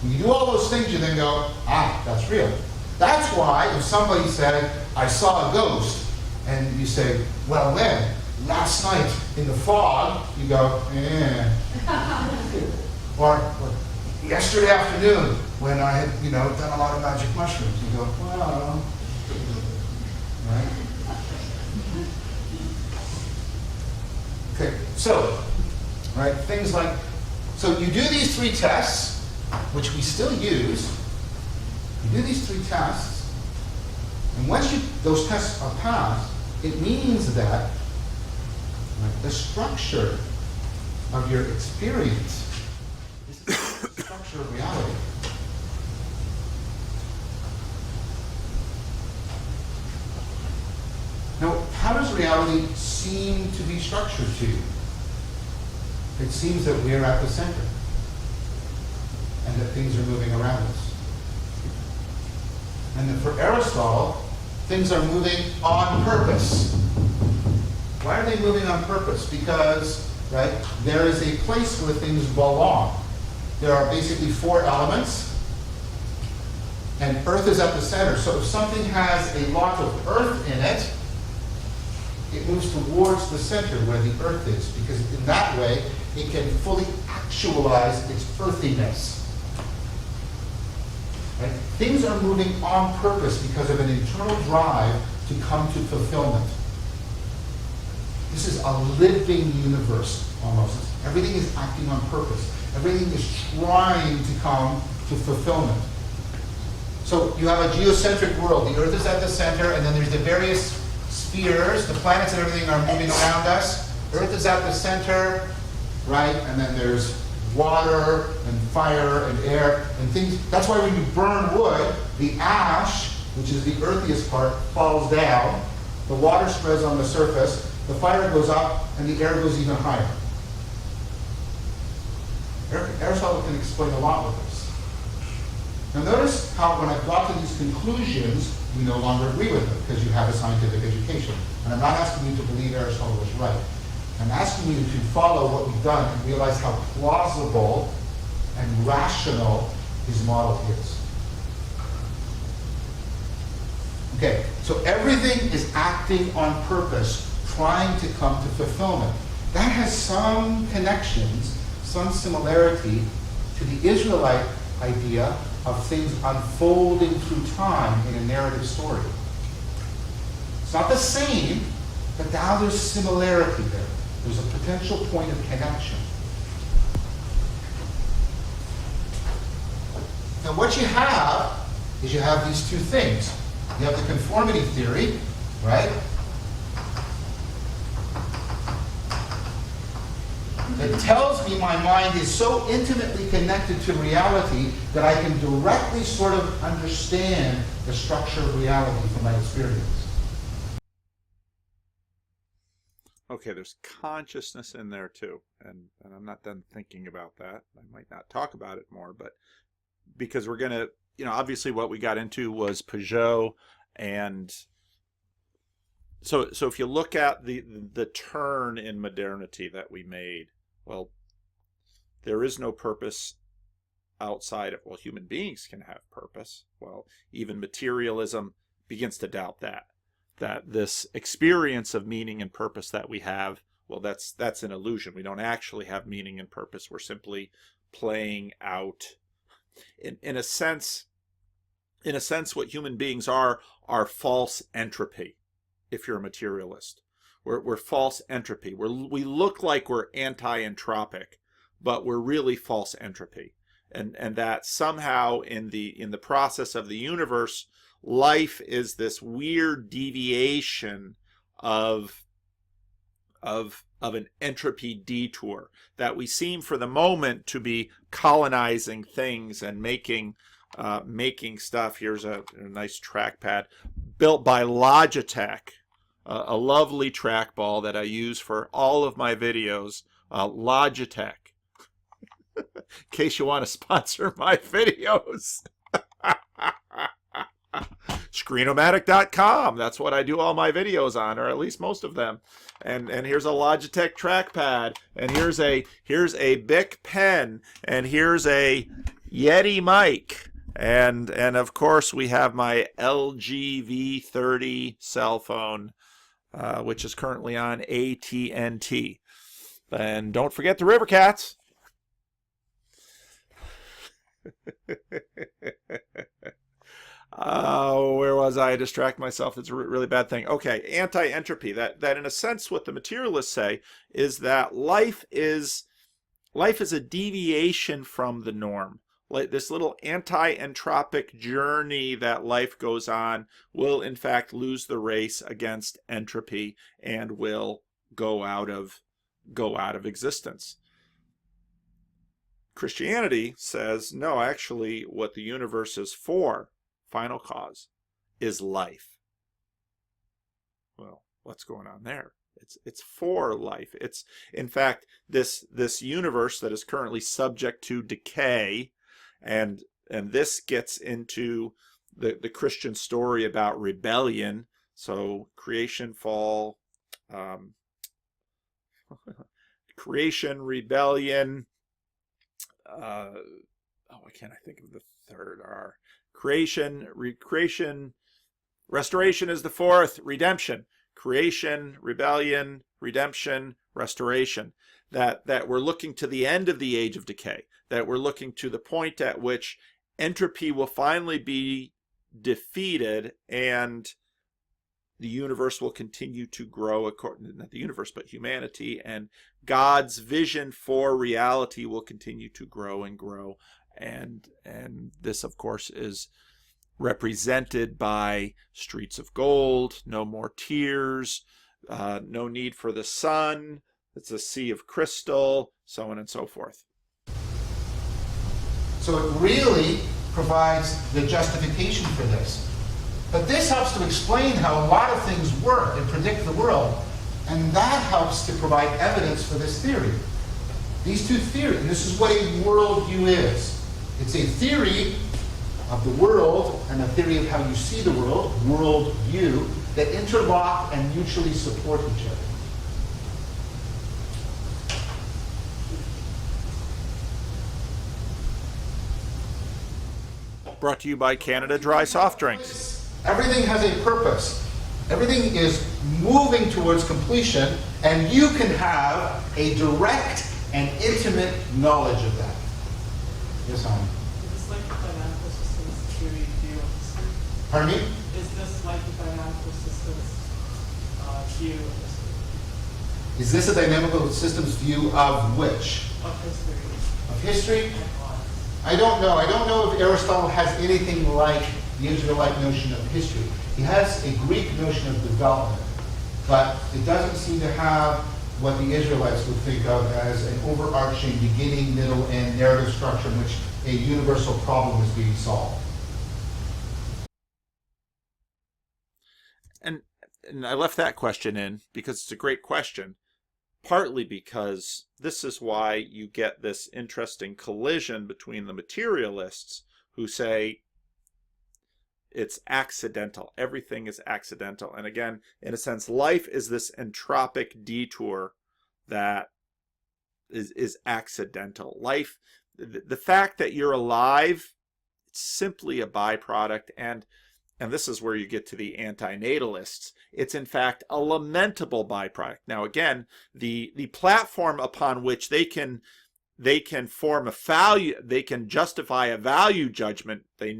When you do all those things, you then go, that's real. That's why if somebody said, I saw a ghost, and you say, well then, last night in the fog, you go, or yesterday afternoon when I had, done a lot of magic mushrooms, you go, well, right? Okay, so, right, things like, so you do these 3 tests, which we still use. You do these 3 tests, and once those tests are passed, it means that the structure of your experience is the structure of reality. Now, how does reality seem to be structured to you? It seems that we're at the center and that things are moving around us. And that for Aristotle, things are moving on purpose. Why are they moving on purpose? Because, right, there is a place where things belong. There are basically 4 elements, and Earth is at the center. So if something has a lot of Earth in it, it moves towards the center where the Earth is, because in that way, it can fully actualize its earthiness. Right? Things are moving on purpose because of an internal drive to come to fulfillment. This is a living universe, almost. Everything is acting on purpose. Everything is trying to come to fulfillment. So you have a geocentric world. The Earth is at the center, and then there's the various spheres. The planets and everything are moving around us. Earth is at the center, right? And then there's water and fire and air and things. That's why when you burn wood, the ash, which is the earthiest part, falls down. The water spreads on the surface. The fire goes up, and the air goes even higher. Aristotle can explain a lot with this. Now notice how when I've got to these conclusions, we no longer agree with them because you have a scientific education. And I'm not asking you to believe Aristotle was right. I'm asking you to follow what we've done and realize how plausible and rational his model is. Okay, so everything is acting on purpose, trying to come to fulfillment. That has some connections, some similarity to the Israelite idea of things unfolding through time in a narrative story. It's not the same, but now there's similarity there. There's a potential point of connection. Now what you have is you have these 2 things. You have the conformity theory, right? It tells me my mind is so intimately connected to reality that I can directly sort of understand the structure of reality from my experience. Okay, there's consciousness in there too, and I'm not done thinking about that. I might not talk about it more, but because we're gonna, obviously what we got into was Pageau and so if you look at the turn in modernity that we made, well, there is no purpose outside of, well, human beings can have purpose. Well, even materialism begins to doubt that this experience of meaning and purpose that we have, well, that's an illusion. We don't actually have meaning and purpose. We're simply playing out, in a sense, what human beings are false entropy. If you're a materialist, we're false entropy. We look like we're anti-entropic, but we're really false entropy, and that somehow in the process of the universe, life is this weird deviation of an entropy detour, that we seem for the moment to be colonizing things and making stuff. Here's a nice trackpad built by Logitech, a lovely trackball that I use for all of my videos. Logitech, in case you want to sponsor my videos. Screenomatic.com. That's what I do all my videos on, or at least most of them. And here's a Logitech trackpad, and here's a Bic pen, and here's a Yeti mic, and of course we have my LG V30 cell phone, which is currently on AT&T. And don't forget the River Cats. Where was I? Distract myself. It's a really bad thing. Okay, anti-entropy. That in a sense, what the materialists say is that life is a deviation from the norm. Like this little anti-entropic journey that life goes on will in fact lose the race against entropy and will go out of existence. Christianity says, no, actually what the universe is for, final cause, is life. Well, what's going on there? It's for life. It's in fact this universe that is currently subject to decay, and this gets into the Christian story about rebellion. So creation, fall, creation, rebellion. Why can't I think of the third R? Creation, restoration is the fourth, redemption. Creation, rebellion, redemption, restoration. That we're looking to the end of the age of decay. That we're looking to the point at which entropy will finally be defeated and the universe will continue to grow, not the universe, but humanity, and God's vision for reality will continue to grow and grow. And this, of course, is represented by streets of gold, no more tears, no need for the sun, it's a sea of crystal, so on and so forth. So it really provides the justification for this. But this helps to explain how a lot of things work and predict the world, and that helps to provide evidence for this theory. These two theories, and this is what a worldview is. It's a theory of the world and a theory of how you see the world, worldview, that interlock and mutually support each other. Brought to you by Canada Dry Soft Drinks. Everything has a purpose. Everything is moving towards completion, and you can have a direct and intimate knowledge of that. Yes, honey? Is this like the dynamical systems theory view of history? Pardon me? Is this like the dynamical systems view of history? Is this a dynamical systems view of which? Of history. Of history? And laws. I don't know. I don't know if Aristotle has anything like the Israelite notion of history. He has a Greek notion of development, but it doesn't seem to have what the Israelites would think of as an overarching beginning, middle, and narrative structure in which a universal problem is being solved. And I left that question in because it's a great question, partly because this is why you get this interesting collision between the materialists who say it's accidental. Everything is accidental. And again, in a sense, life is this entropic detour that is accidental. Life, the fact that you're alive, it's simply a byproduct. And this is where you get to the anti-natalists. It's in fact a lamentable byproduct. Now again, the platform upon which they can form a value, they can justify a value judgment, they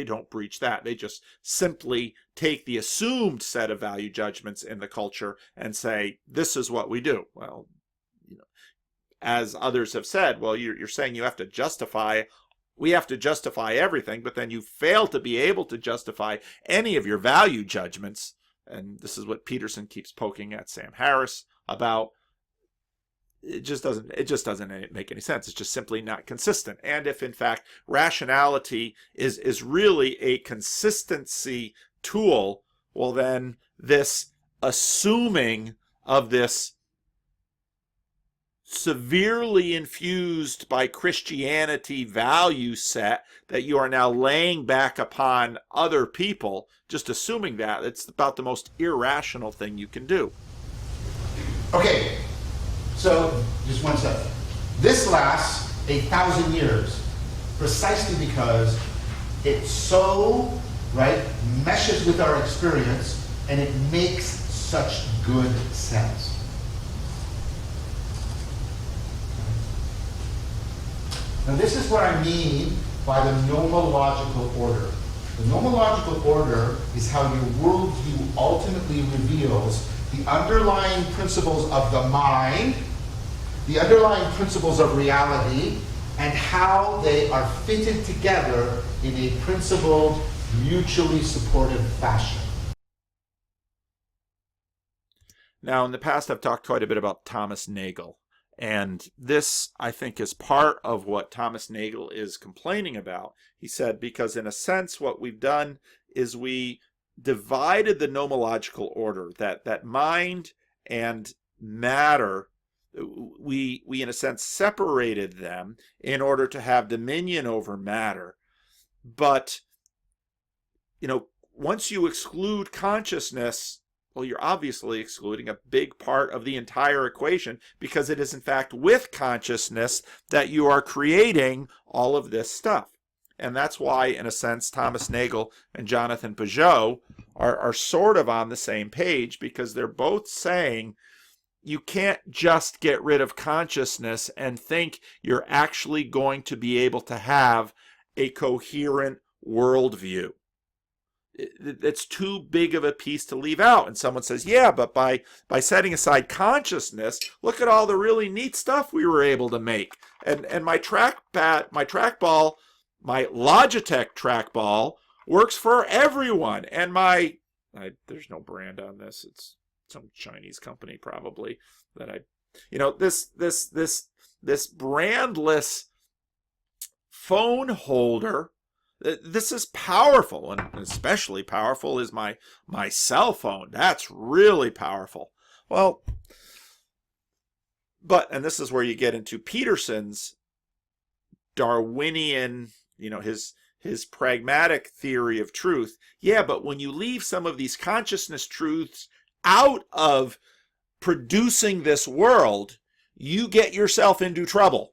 don't breach that. They just simply take the assumed set of value judgments in the culture and say, this is what we do. Well, as others have said, well, you're saying you have to justify, we have to justify everything, but then you fail to be able to justify any of your value judgments. And this is what Peterson keeps poking at Sam Harris about. It just doesn't make any sense. It's just simply not consistent. And if in fact rationality is really a consistency tool, well then this assuming of this severely infused by Christianity value set that you are now laying back upon other people, just assuming that, it's about the most irrational thing you can do. Okay, so just one second. This lasts 1,000 years precisely because it so, right, meshes with our experience and it makes such good sense. Now this is what I mean by the nomological order. The nomological order is how your worldview ultimately reveals the underlying principles of the mind, the underlying principles of reality, and how they are fitted together in a principled, mutually supportive fashion. Now, in the past, I've talked quite a bit about Thomas Nagel. And this, I think, is part of what Thomas Nagel is complaining about. He said, because in a sense, what we've done is we divided the nomological order, that mind and matter, we in a sense separated them in order to have dominion over matter. But, once you exclude consciousness, well, you're obviously excluding a big part of the entire equation, because it is in fact with consciousness that you are creating all of this stuff. And that's why, in a sense, Thomas Nagel and Jonathan Pageau are sort of on the same page, because they're both saying you can't just get rid of consciousness and think you're actually going to be able to have a coherent worldview. It's too big of a piece to leave out. And someone says, yeah, but by setting aside consciousness, look at all the really neat stuff we were able to make. And my trackball, my Logitech trackball works for everyone. And there's no brand on this. It's some Chinese company probably that this brandless phone holder. This is powerful, and especially powerful is my cell phone. That's really powerful. Well, and this is where you get into Peterson's Darwinian, his pragmatic theory of truth. Yeah, but when you leave some of these consciousness truths out of producing this world, you get yourself into trouble,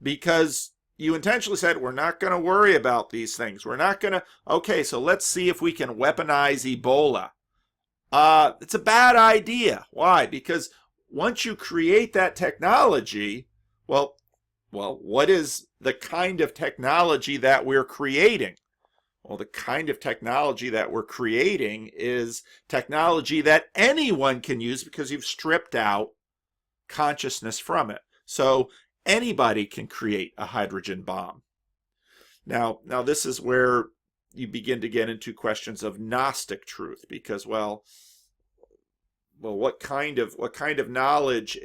because you intentionally said, we're not going to worry about these things. We're not going to, okay, so let's see if we can weaponize Ebola. It's a bad idea. Why? Because once you create that technology, well, what is the kind of technology that we're creating? Well, the kind of technology that we're creating is technology that anyone can use, because you've stripped out consciousness from it. So anybody can create a hydrogen bomb. Now this is where you begin to get into questions of Gnostic truth, because well, what kind of knowledge?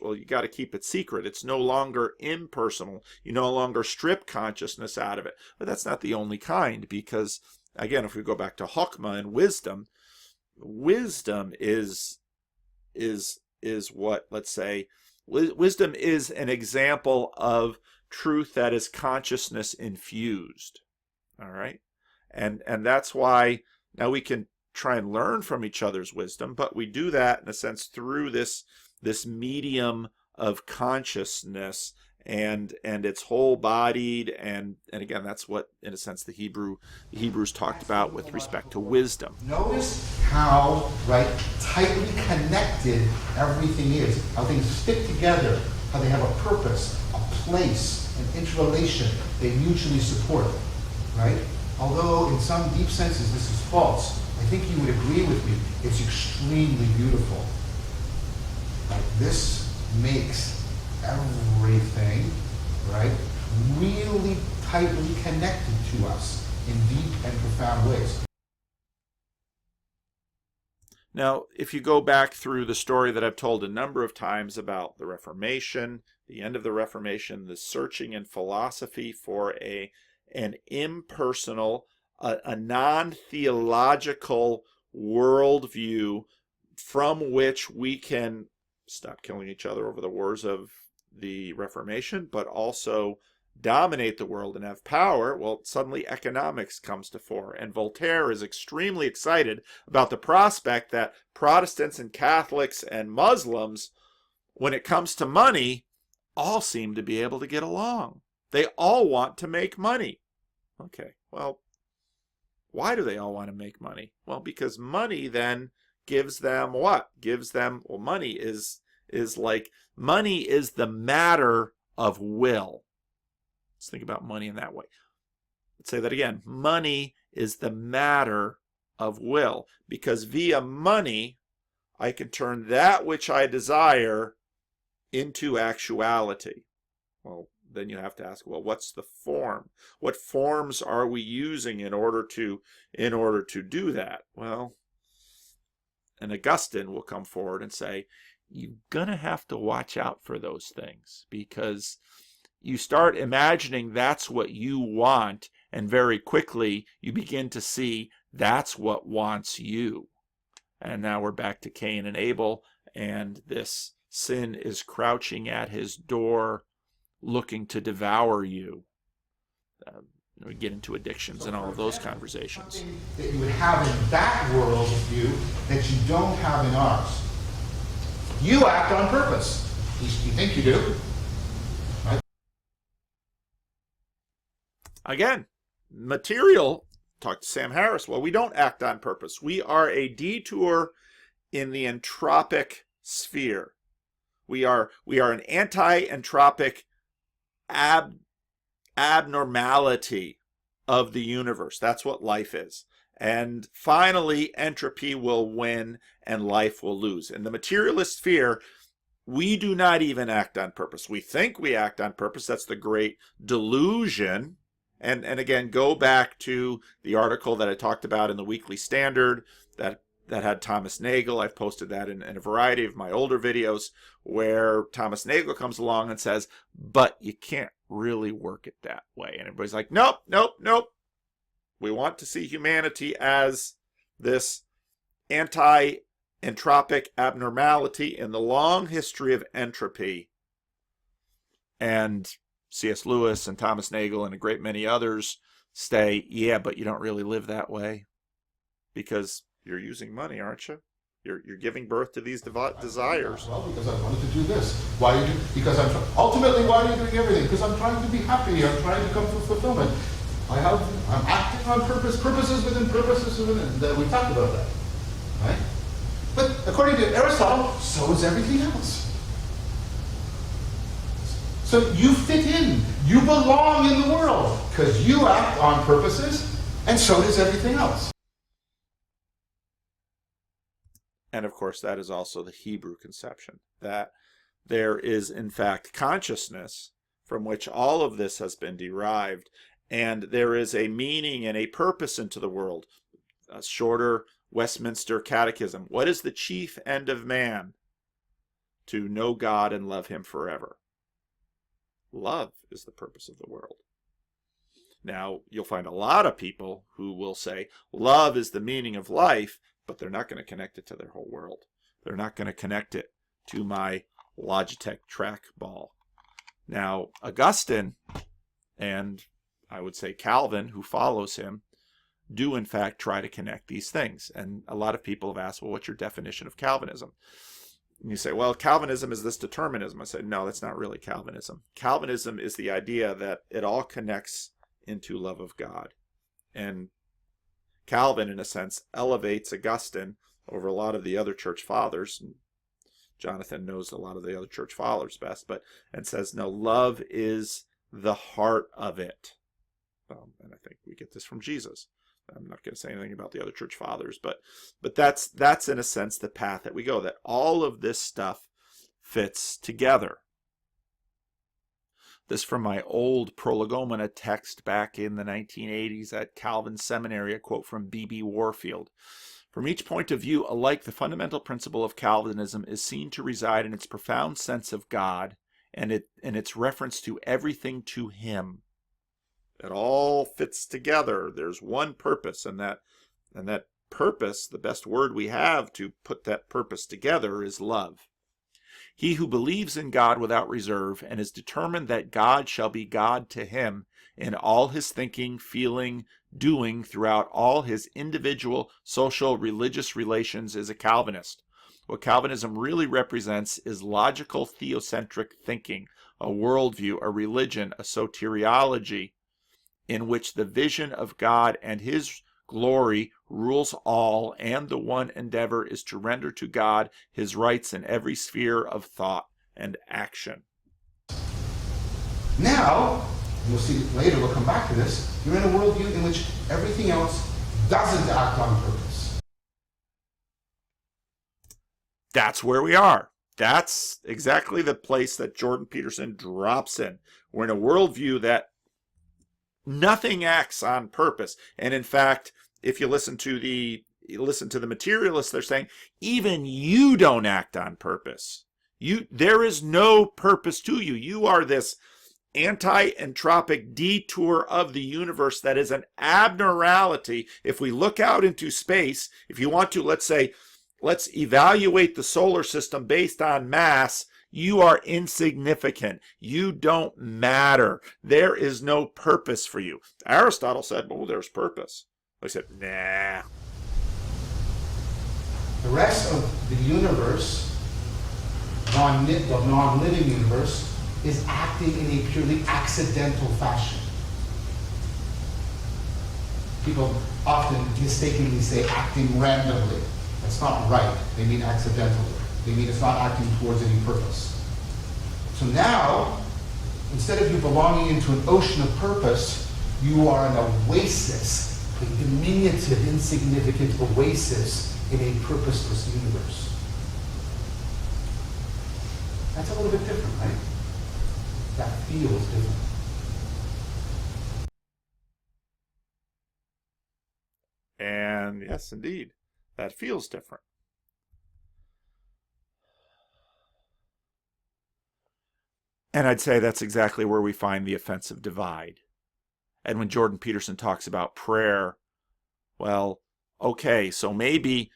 Well, you got to keep it secret. It's no longer impersonal. You no longer strip consciousness out of it. But that's not the only kind, because again, if we go back to Chokmah and wisdom is what, let's say, wisdom is an example of truth that is consciousness infused. All right. And that's why now we can try and learn from each other's wisdom, but we do that in a sense through this medium of consciousness, and it's whole-bodied, and again, that's what in a sense the Hebrews talked about with respect to wisdom. Notice how, right, tightly connected everything is, how things stick together, how they have a purpose, a place, an interrelation, they mutually support, right? Although in some deep senses this is false, I think you would agree with me, it's extremely beautiful. Like, this makes everything, right, really tightly connected to us in deep and profound ways. Now, if you go back through the story that I've told a number of times about the Reformation, the end of the Reformation, the searching in philosophy for an impersonal, a non-theological worldview from which we can stop killing each other over the wars of the Reformation, but also dominate the world and have power, well, suddenly economics comes to fore. And Voltaire is extremely excited about the prospect that Protestants and Catholics and Muslims, when it comes to money, all seem to be able to get along. They all want to make money. Okay, well, why do they all want to make money? Well, because money then gives them what? Gives them, well, money is the matter of will. Let's think about money in that way. Let's say that again. Money is the matter of will, because via money, I can turn that which I desire into actuality. Well, then you have to ask, well, what's the form? What forms are we using in order to do that? Well, and Augustine will come forward and say, you're going to have to watch out for those things, because you start imagining that's what you want, and very quickly you begin to see that's what wants you. And now we're back to Cain and Abel, and this sin is crouching at his door, looking to devour you. We get into addictions and all of those conversations. Something that you would have in that world view that you don't have in ours. You act on purpose. You think you do. Right? Again, material, talk to Sam Harris, well, we don't act on purpose. We are a detour in the entropic sphere. We are an anti-entropic abnormality of the universe. That's what life is. And finally, entropy will win and life will lose. In the materialist sphere, we do not even act on purpose. We think we act on purpose. That's the great delusion. And again, go back to the article that I talked about in the Weekly Standard that had Thomas Nagel. I've posted that in a variety of my older videos, where Thomas Nagel comes along and says, but you can't really work it that way. And everybody's like, nope, nope, nope. We want to see humanity as this anti-entropic abnormality in the long history of entropy. And C.S. Lewis and Thomas Nagel and a great many others say, yeah, but you don't really live that way, because you're using money, aren't you? You're giving birth to these desires. Well, because I wanted to do this. Why are you? Because ultimately, why are you doing everything? Because I'm trying to be happy. I'm trying to come to fulfillment. I'm acting on purpose. Purposes within purposes within. We talked about that, right? But according to Aristotle, so is everything else. So you fit in. You belong in the world because you act on purposes, and so does everything else. And of course, that is also the Hebrew conception, that there is in fact consciousness from which all of this has been derived, and there is a meaning and a purpose into the world. A shorter Westminster Catechism. What is the chief end of man? To know God and love him forever. Love is the purpose of the world. Now, you'll find a lot of people who will say love is the meaning of life, but they're not going to connect it to their whole world. They're not going to connect it to my Logitech trackball. Now, Augustine and I would say Calvin, who follows him, do in fact try to connect these things. And a lot of people have asked, well, what's your definition of Calvinism? And you say, well, Calvinism is this determinism. I say, no, that's not really Calvinism. Calvinism is the idea that it all connects into love of God. And Calvin, in a sense, elevates Augustine over a lot of the other church fathers. Jonathan knows a lot of the other church fathers best, and says, no, love is the heart of it. And I think we get this from Jesus. I'm not going to say anything about the other church fathers, but that's in a sense the path that we go, that all of this stuff fits together. This from my old Prolegomena text back in the 1980s at Calvin Seminary, a quote from B.B. Warfield. From each point of view alike, the fundamental principle of Calvinism is seen to reside in its profound sense of God and its reference to everything to him. It all fits together. There's one purpose, and that purpose, the best word we have to put that purpose together, is love. He who believes in God without reserve and is determined that God shall be God to him in all his thinking, feeling, doing throughout all his individual, social, religious relations is a Calvinist. What Calvinism really represents is logical theocentric thinking, a worldview, a religion, a soteriology, in which the vision of God and his glory rules all, and the one endeavor is to render to God his rights in every sphere of thought and action. Now, you'll see later, we'll come back to this, you're in a worldview in which everything else doesn't act on purpose. That's where we are. That's exactly the place that Jordan Peterson drops in. We're in a worldview that nothing acts on purpose. And in fact, if you listen to the materialists, they're saying even you don't act on purpose. There is no purpose to you. You are this anti-entropic detour of the universe that is an abnormality. If we look out into space, if you want to, let's evaluate the solar system based on mass, you are insignificant. You don't matter. There is no purpose for you. Aristotle said, well, there's purpose. I said, nah. The rest of the universe, the non-living universe, is acting in a purely accidental fashion. People often mistakenly say acting randomly. That's not right. They mean accidentally. They mean it's not acting towards any purpose. So now, instead of you belonging into an ocean of purpose, you are an oasis, a diminutive, insignificant oasis in a purposeless universe. That's a little bit different, right? That feels different. And yes, indeed, that feels different. And I'd say that's exactly where we find the offensive divide. And when Jordan Peterson talks about prayer, well, okay, so maybe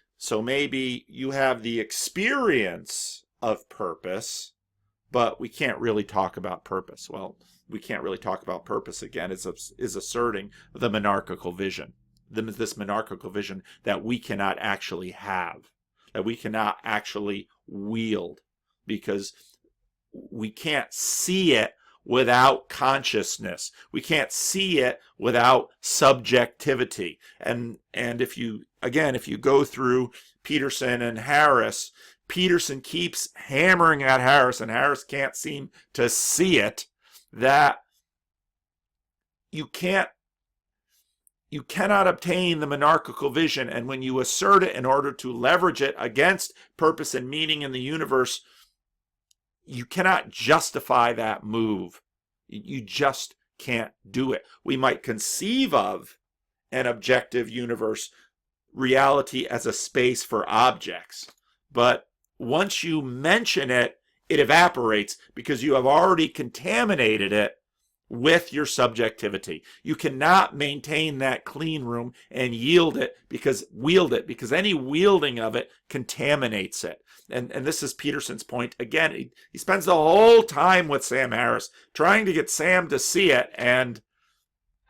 you have the experience of purpose, but we can't really talk about purpose. Well, we can't really talk about purpose again. Is asserting the monarchical vision. This monarchical vision that we cannot actually have, that we cannot actually wield, because we can't see it without consciousness. We can't see it without subjectivity. And if you go through Peterson and Harris, Peterson keeps hammering at Harris, and Harris can't seem to see it, that you cannot obtain the monarchical vision, and when you assert it in order to leverage it against purpose and meaning in the universe, you cannot justify that move. You just can't do it. We might conceive of an objective universe, reality as a space for objects, but once you mention it, it evaporates because you have already contaminated it with your subjectivity. You cannot maintain that clean room and wield it because any wielding of it contaminates it. And this is Peterson's point. Again, he spends the whole time with Sam Harris trying to get Sam to see it, and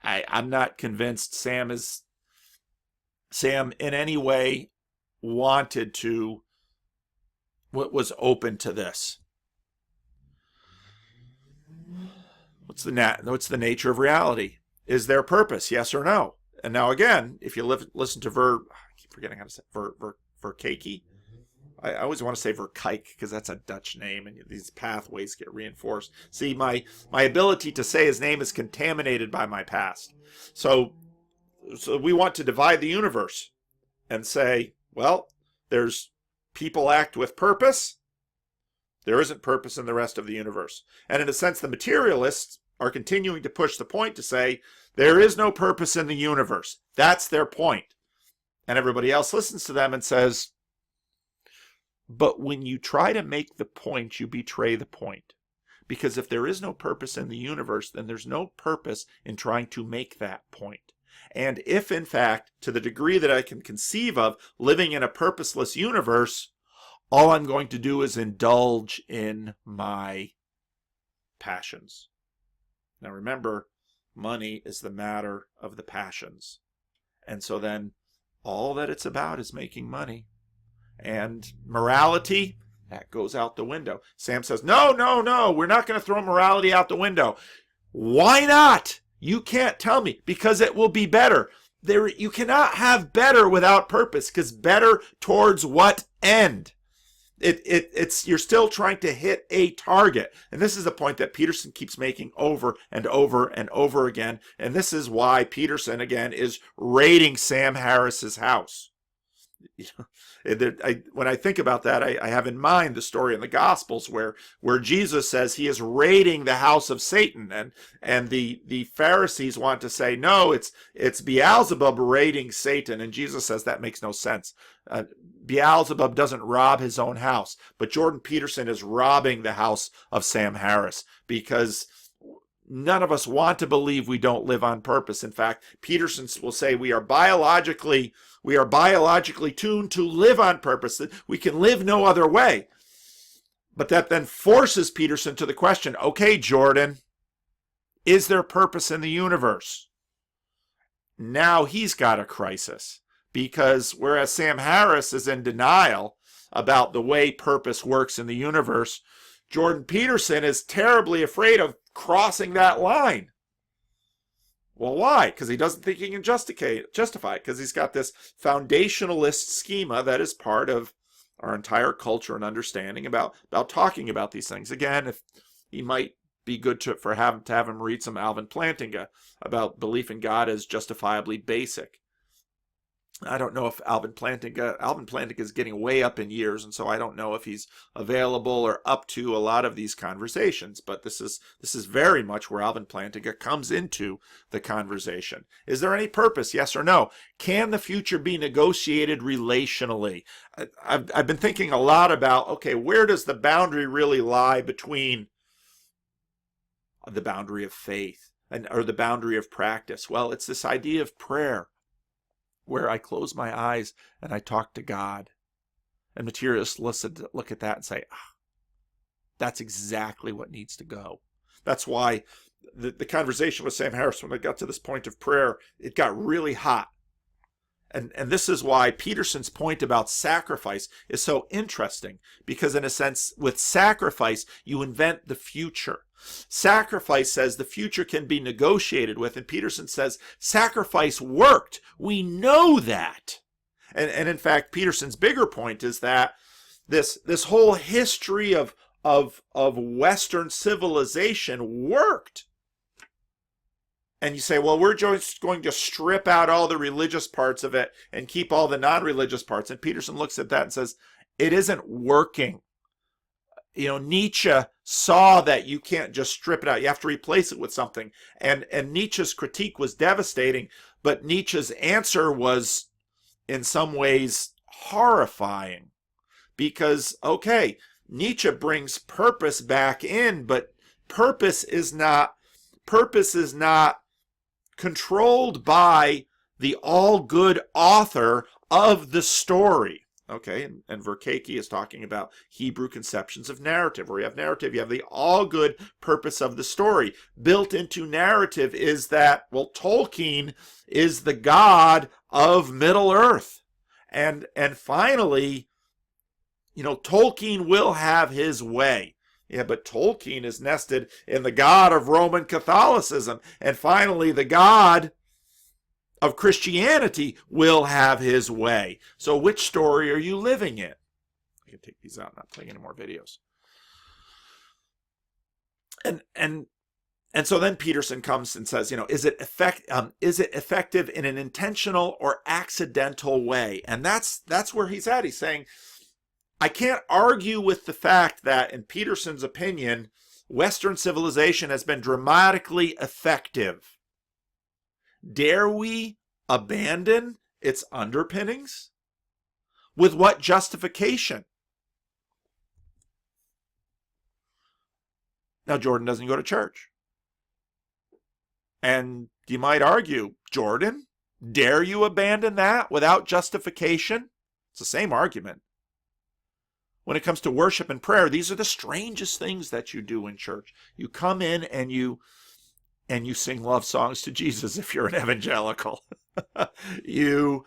I'm not convinced Sam in any way wanted to, was open to this. What's the nature of reality? Is there purpose? Yes or no? And now again, if you listen to I keep forgetting how to say Vervaeke. I always want to say Vervaeke because that's a Dutch name, and these pathways get reinforced. See, my ability to say his name is contaminated by my past. So we want to divide the universe and say, well, there's people act with purpose. There isn't purpose in the rest of the universe. And in a sense, the materialists are continuing to push the point to say there is no purpose in the universe. That's their point. And everybody else listens to them and says, but when you try to make the point, you betray the point. Because if there is no purpose in the universe, then there's no purpose in trying to make that point. And if, in fact, to the degree that I can conceive of living in a purposeless universe, all I'm going to do is indulge in my passions. Now remember, money is the matter of the passions. And so then all that it's about is making money. And morality, that goes out the window. Sam says, no, we're not going to throw morality out the window. Why not? You can't tell me, because it will be better. You cannot have better without purpose, because better towards what end? You're still trying to hit a target. And this is the point that Peterson keeps making over and over and over again. And this is why Peterson, again, is raiding Sam Harris's house. When I think about that, I have in mind the story in the Gospels where Jesus says he is raiding the house of Satan, and the Pharisees want to say, no, it's Beelzebub raiding Satan, and Jesus says that makes no sense. Beelzebub doesn't rob his own house, but Jordan Peterson is robbing the house of Sam Harris, because none of us want to believe we don't live on purpose. In fact, Peterson will say we are biologically tuned to live on purpose, that we can live no other way. But that then forces Peterson to the question, okay, Jordan, is there purpose in the universe? Now he's got a crisis, because whereas Sam Harris is in denial about the way purpose works in the universe, Jordan Peterson is terribly afraid of crossing that line. Well, why? Because he doesn't think he can justify it, because he's got this foundationalist schema that is part of our entire culture and understanding about talking about these things. Again, if he might be good to have him read some Alvin Plantinga about belief in God as justifiably basic. I don't know if Alvin Plantinga is getting way up in years, and so I don't know if he's available or up to a lot of these conversations, but this is very much where Alvin Plantinga comes into the conversation. Is there any purpose, yes or no? Can the future be negotiated relationally? I've been thinking a lot about, okay, where does the boundary really lie between the boundary of faith or the boundary of practice? Well, it's this idea of prayer, where I close my eyes and I talk to God. And materialists look at that and say, that's exactly what needs to go. That's why the conversation with Sam Harris, when I got to this point of prayer, it got really hot. And this is why Peterson's point about sacrifice is so interesting, because in a sense, with sacrifice, you invent the future. Sacrifice says the future can be negotiated with, and Peterson says sacrifice worked. We know that. And in fact, Peterson's bigger point is that this whole history of Western civilization worked. And you say, well, we're just going to strip out all the religious parts of it and keep all the non-religious parts. And Peterson looks at that and says, it isn't working. Nietzsche saw that you can't just strip it out. You have to replace it with something. And Nietzsche's critique was devastating, but Nietzsche's answer was in some ways horrifying. Because, okay, Nietzsche brings purpose back in, but purpose is not controlled by the all-good author of the story. Okay, and Vervaeke is talking about Hebrew conceptions of narrative. Where you have narrative, you have the all-good purpose of the story. Built into narrative is that, well, Tolkien is the god of Middle-earth. And finally, Tolkien will have his way. Yeah, but Tolkien is nested in the God of Roman Catholicism. And finally, the God of Christianity will have his way. So which story are you living in? I can take these out, not playing any more videos. And so then Peterson comes and says, is it effective in an intentional or accidental way? And that's where he's at. He's saying, I can't argue with the fact that, in Peterson's opinion, Western civilization has been dramatically effective. Dare we abandon its underpinnings? With what justification? Now, Jordan doesn't go to church. And you might argue, Jordan, dare you abandon that without justification? It's the same argument. When it comes to worship and prayer, these are the strangest things that you do in church. You come in and you sing love songs to Jesus if you're an evangelical. You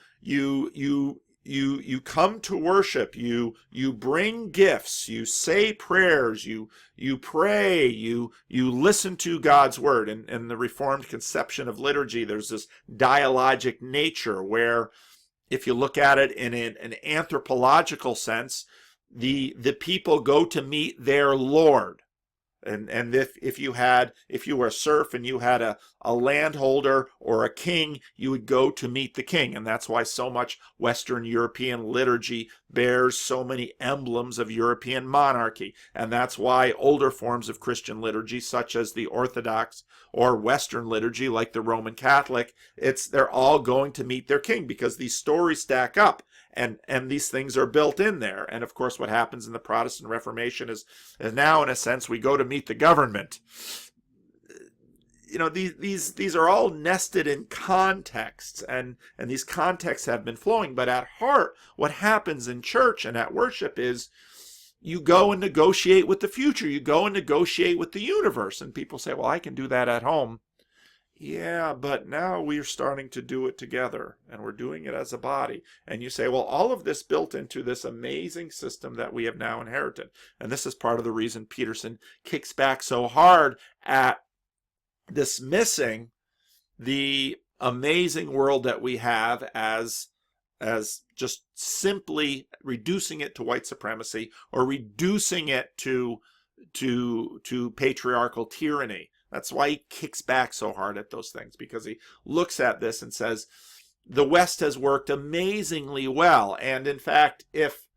come to worship, you bring gifts, you say prayers, you pray, you listen to God's word. In the Reformed conception of liturgy, there's this dialogic nature where, if you look at it in an anthropological sense, the people go to meet their Lord. And if you were a serf and you had a landholder or a king, you would go to meet the king. And that's why so much Western European liturgy bears so many emblems of European monarchy. And that's why older forms of Christian liturgy, such as the Orthodox or Western liturgy, like the Roman Catholic, they're all going to meet their king, because these stories stack up. And these things are built in there. And of course, what happens in the Protestant Reformation is now, in a sense, we go to meet the government. These are all nested in contexts, and these contexts have been flowing. But at heart, what happens in church and at worship is you go and negotiate with the future. You go and negotiate with the universe. And people say, well, I can do that at home. Yeah, but now we're starting to do it together, and we're doing it as a body. And you say, well, all of this built into this amazing system that we have now inherited. And this is part of the reason Peterson kicks back so hard at dismissing the amazing world that we have as just simply reducing it to white supremacy, or reducing it to patriarchal tyranny. That's why he kicks back so hard at those things, because he looks at this and says, the West has worked amazingly well. And in fact, if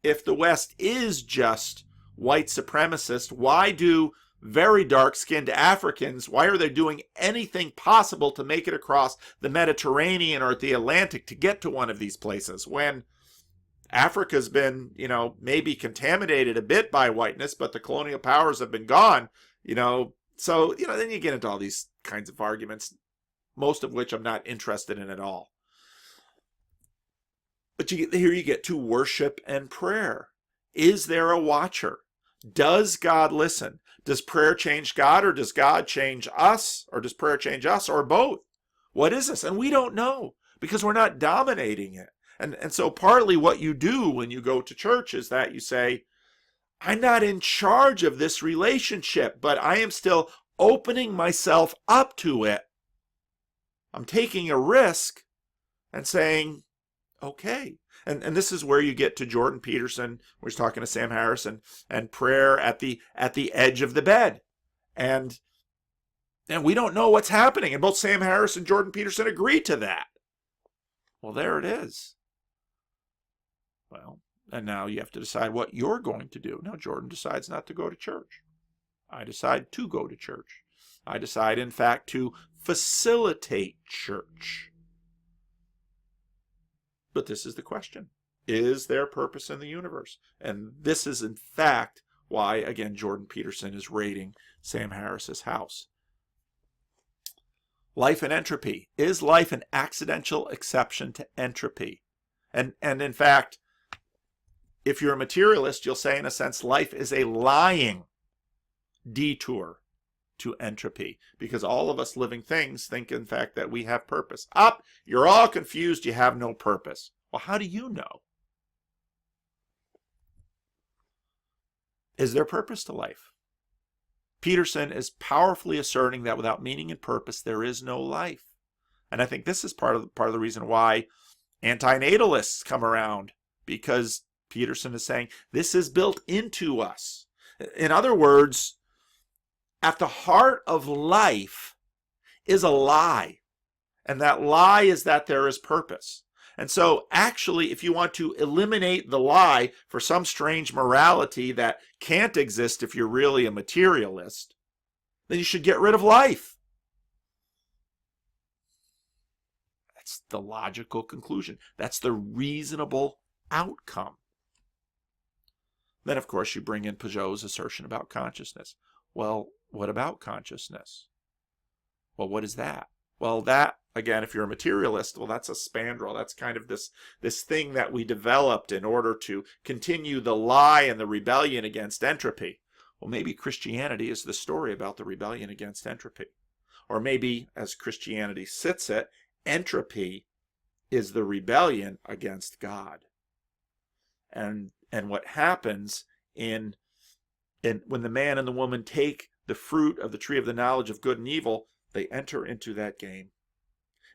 the West is just white supremacist, why do very dark-skinned Africans, why are they doing anything possible to make it across the Mediterranean or the Atlantic to get to one of these places, when Africa's been, maybe contaminated a bit by whiteness, but the colonial powers have been gone, So, then you get into all these kinds of arguments, most of which I'm not interested in at all. But here you get to worship and prayer. Is there a watcher? Does God listen? Does prayer change God, or does God change us? Or does prayer change us, or both? What is this? And we don't know, because we're not dominating it. And so partly what you do when you go to church is that you say, I'm not in charge of this relationship, but I am still opening myself up to it. I'm taking a risk and saying, okay. And this is where you get to Jordan Peterson, where he's talking to Sam Harris, and prayer at the edge of the bed. And we don't know what's happening. And both Sam Harris and Jordan Peterson agree to that. Well, there it is. Well, and now you have to decide what you're going to do. Now, Jordan decides not to go to church. I decide to go to church. I decide, in fact, to facilitate church. But this is the question. Is there purpose in the universe? And this is, in fact, why, again, Jordan Peterson is raiding Sam Harris's house. Life and entropy. Is life an accidental exception to entropy? And in fact, if you're a materialist, you'll say, in a sense, life is a lying detour to entropy, because all of us living things think, in fact, that we have purpose. You're all confused, you have no purpose. Well, how do you know? Is there purpose to life? Peterson is powerfully asserting that without meaning and purpose, there is no life. And I think this is part of the reason why anti-natalists come around, because Peterson is saying this is built into us. In other words, at the heart of life is a lie. And that lie is that there is purpose. And so actually, if you want to eliminate the lie for some strange morality that can't exist if you're really a materialist, then you should get rid of life. That's the logical conclusion. That's the reasonable outcome. Then, of course, you bring in Pageau's assertion about consciousness. Well, what about consciousness? Well, what is that? Well, that, again, if you're a materialist, well, that's a spandrel. That's kind of this thing that we developed in order to continue the lie and the rebellion against entropy. Well, maybe Christianity is the story about the rebellion against entropy. Or maybe, as Christianity sits it, entropy is the rebellion against God. And what happens when the man and the woman take the fruit of the tree of the knowledge of good and evil, they enter into that game.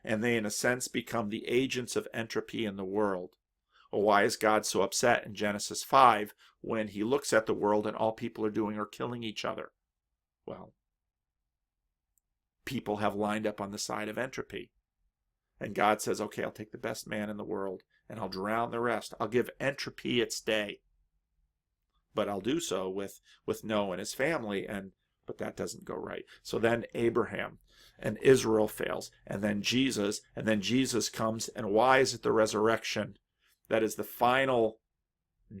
And they, in a sense, become the agents of entropy in the world. Well, why is God so upset in Genesis 5 when he looks at the world and all people are doing are killing each other? Well, people have lined up on the side of entropy. And God says, okay, I'll take the best man in the world and I'll drown the rest. I'll give entropy its day. But I'll do so with Noah and his family, but that doesn't go right. So then Abraham and Israel fails, and then Jesus comes, and why is it the resurrection that is the final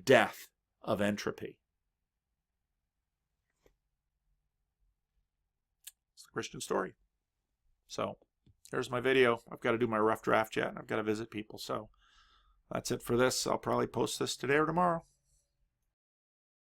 death of entropy? It's the Christian story. So here's my video. I've got to do my rough draft yet, and I've got to visit people. So that's it for this. I'll probably post this today or tomorrow.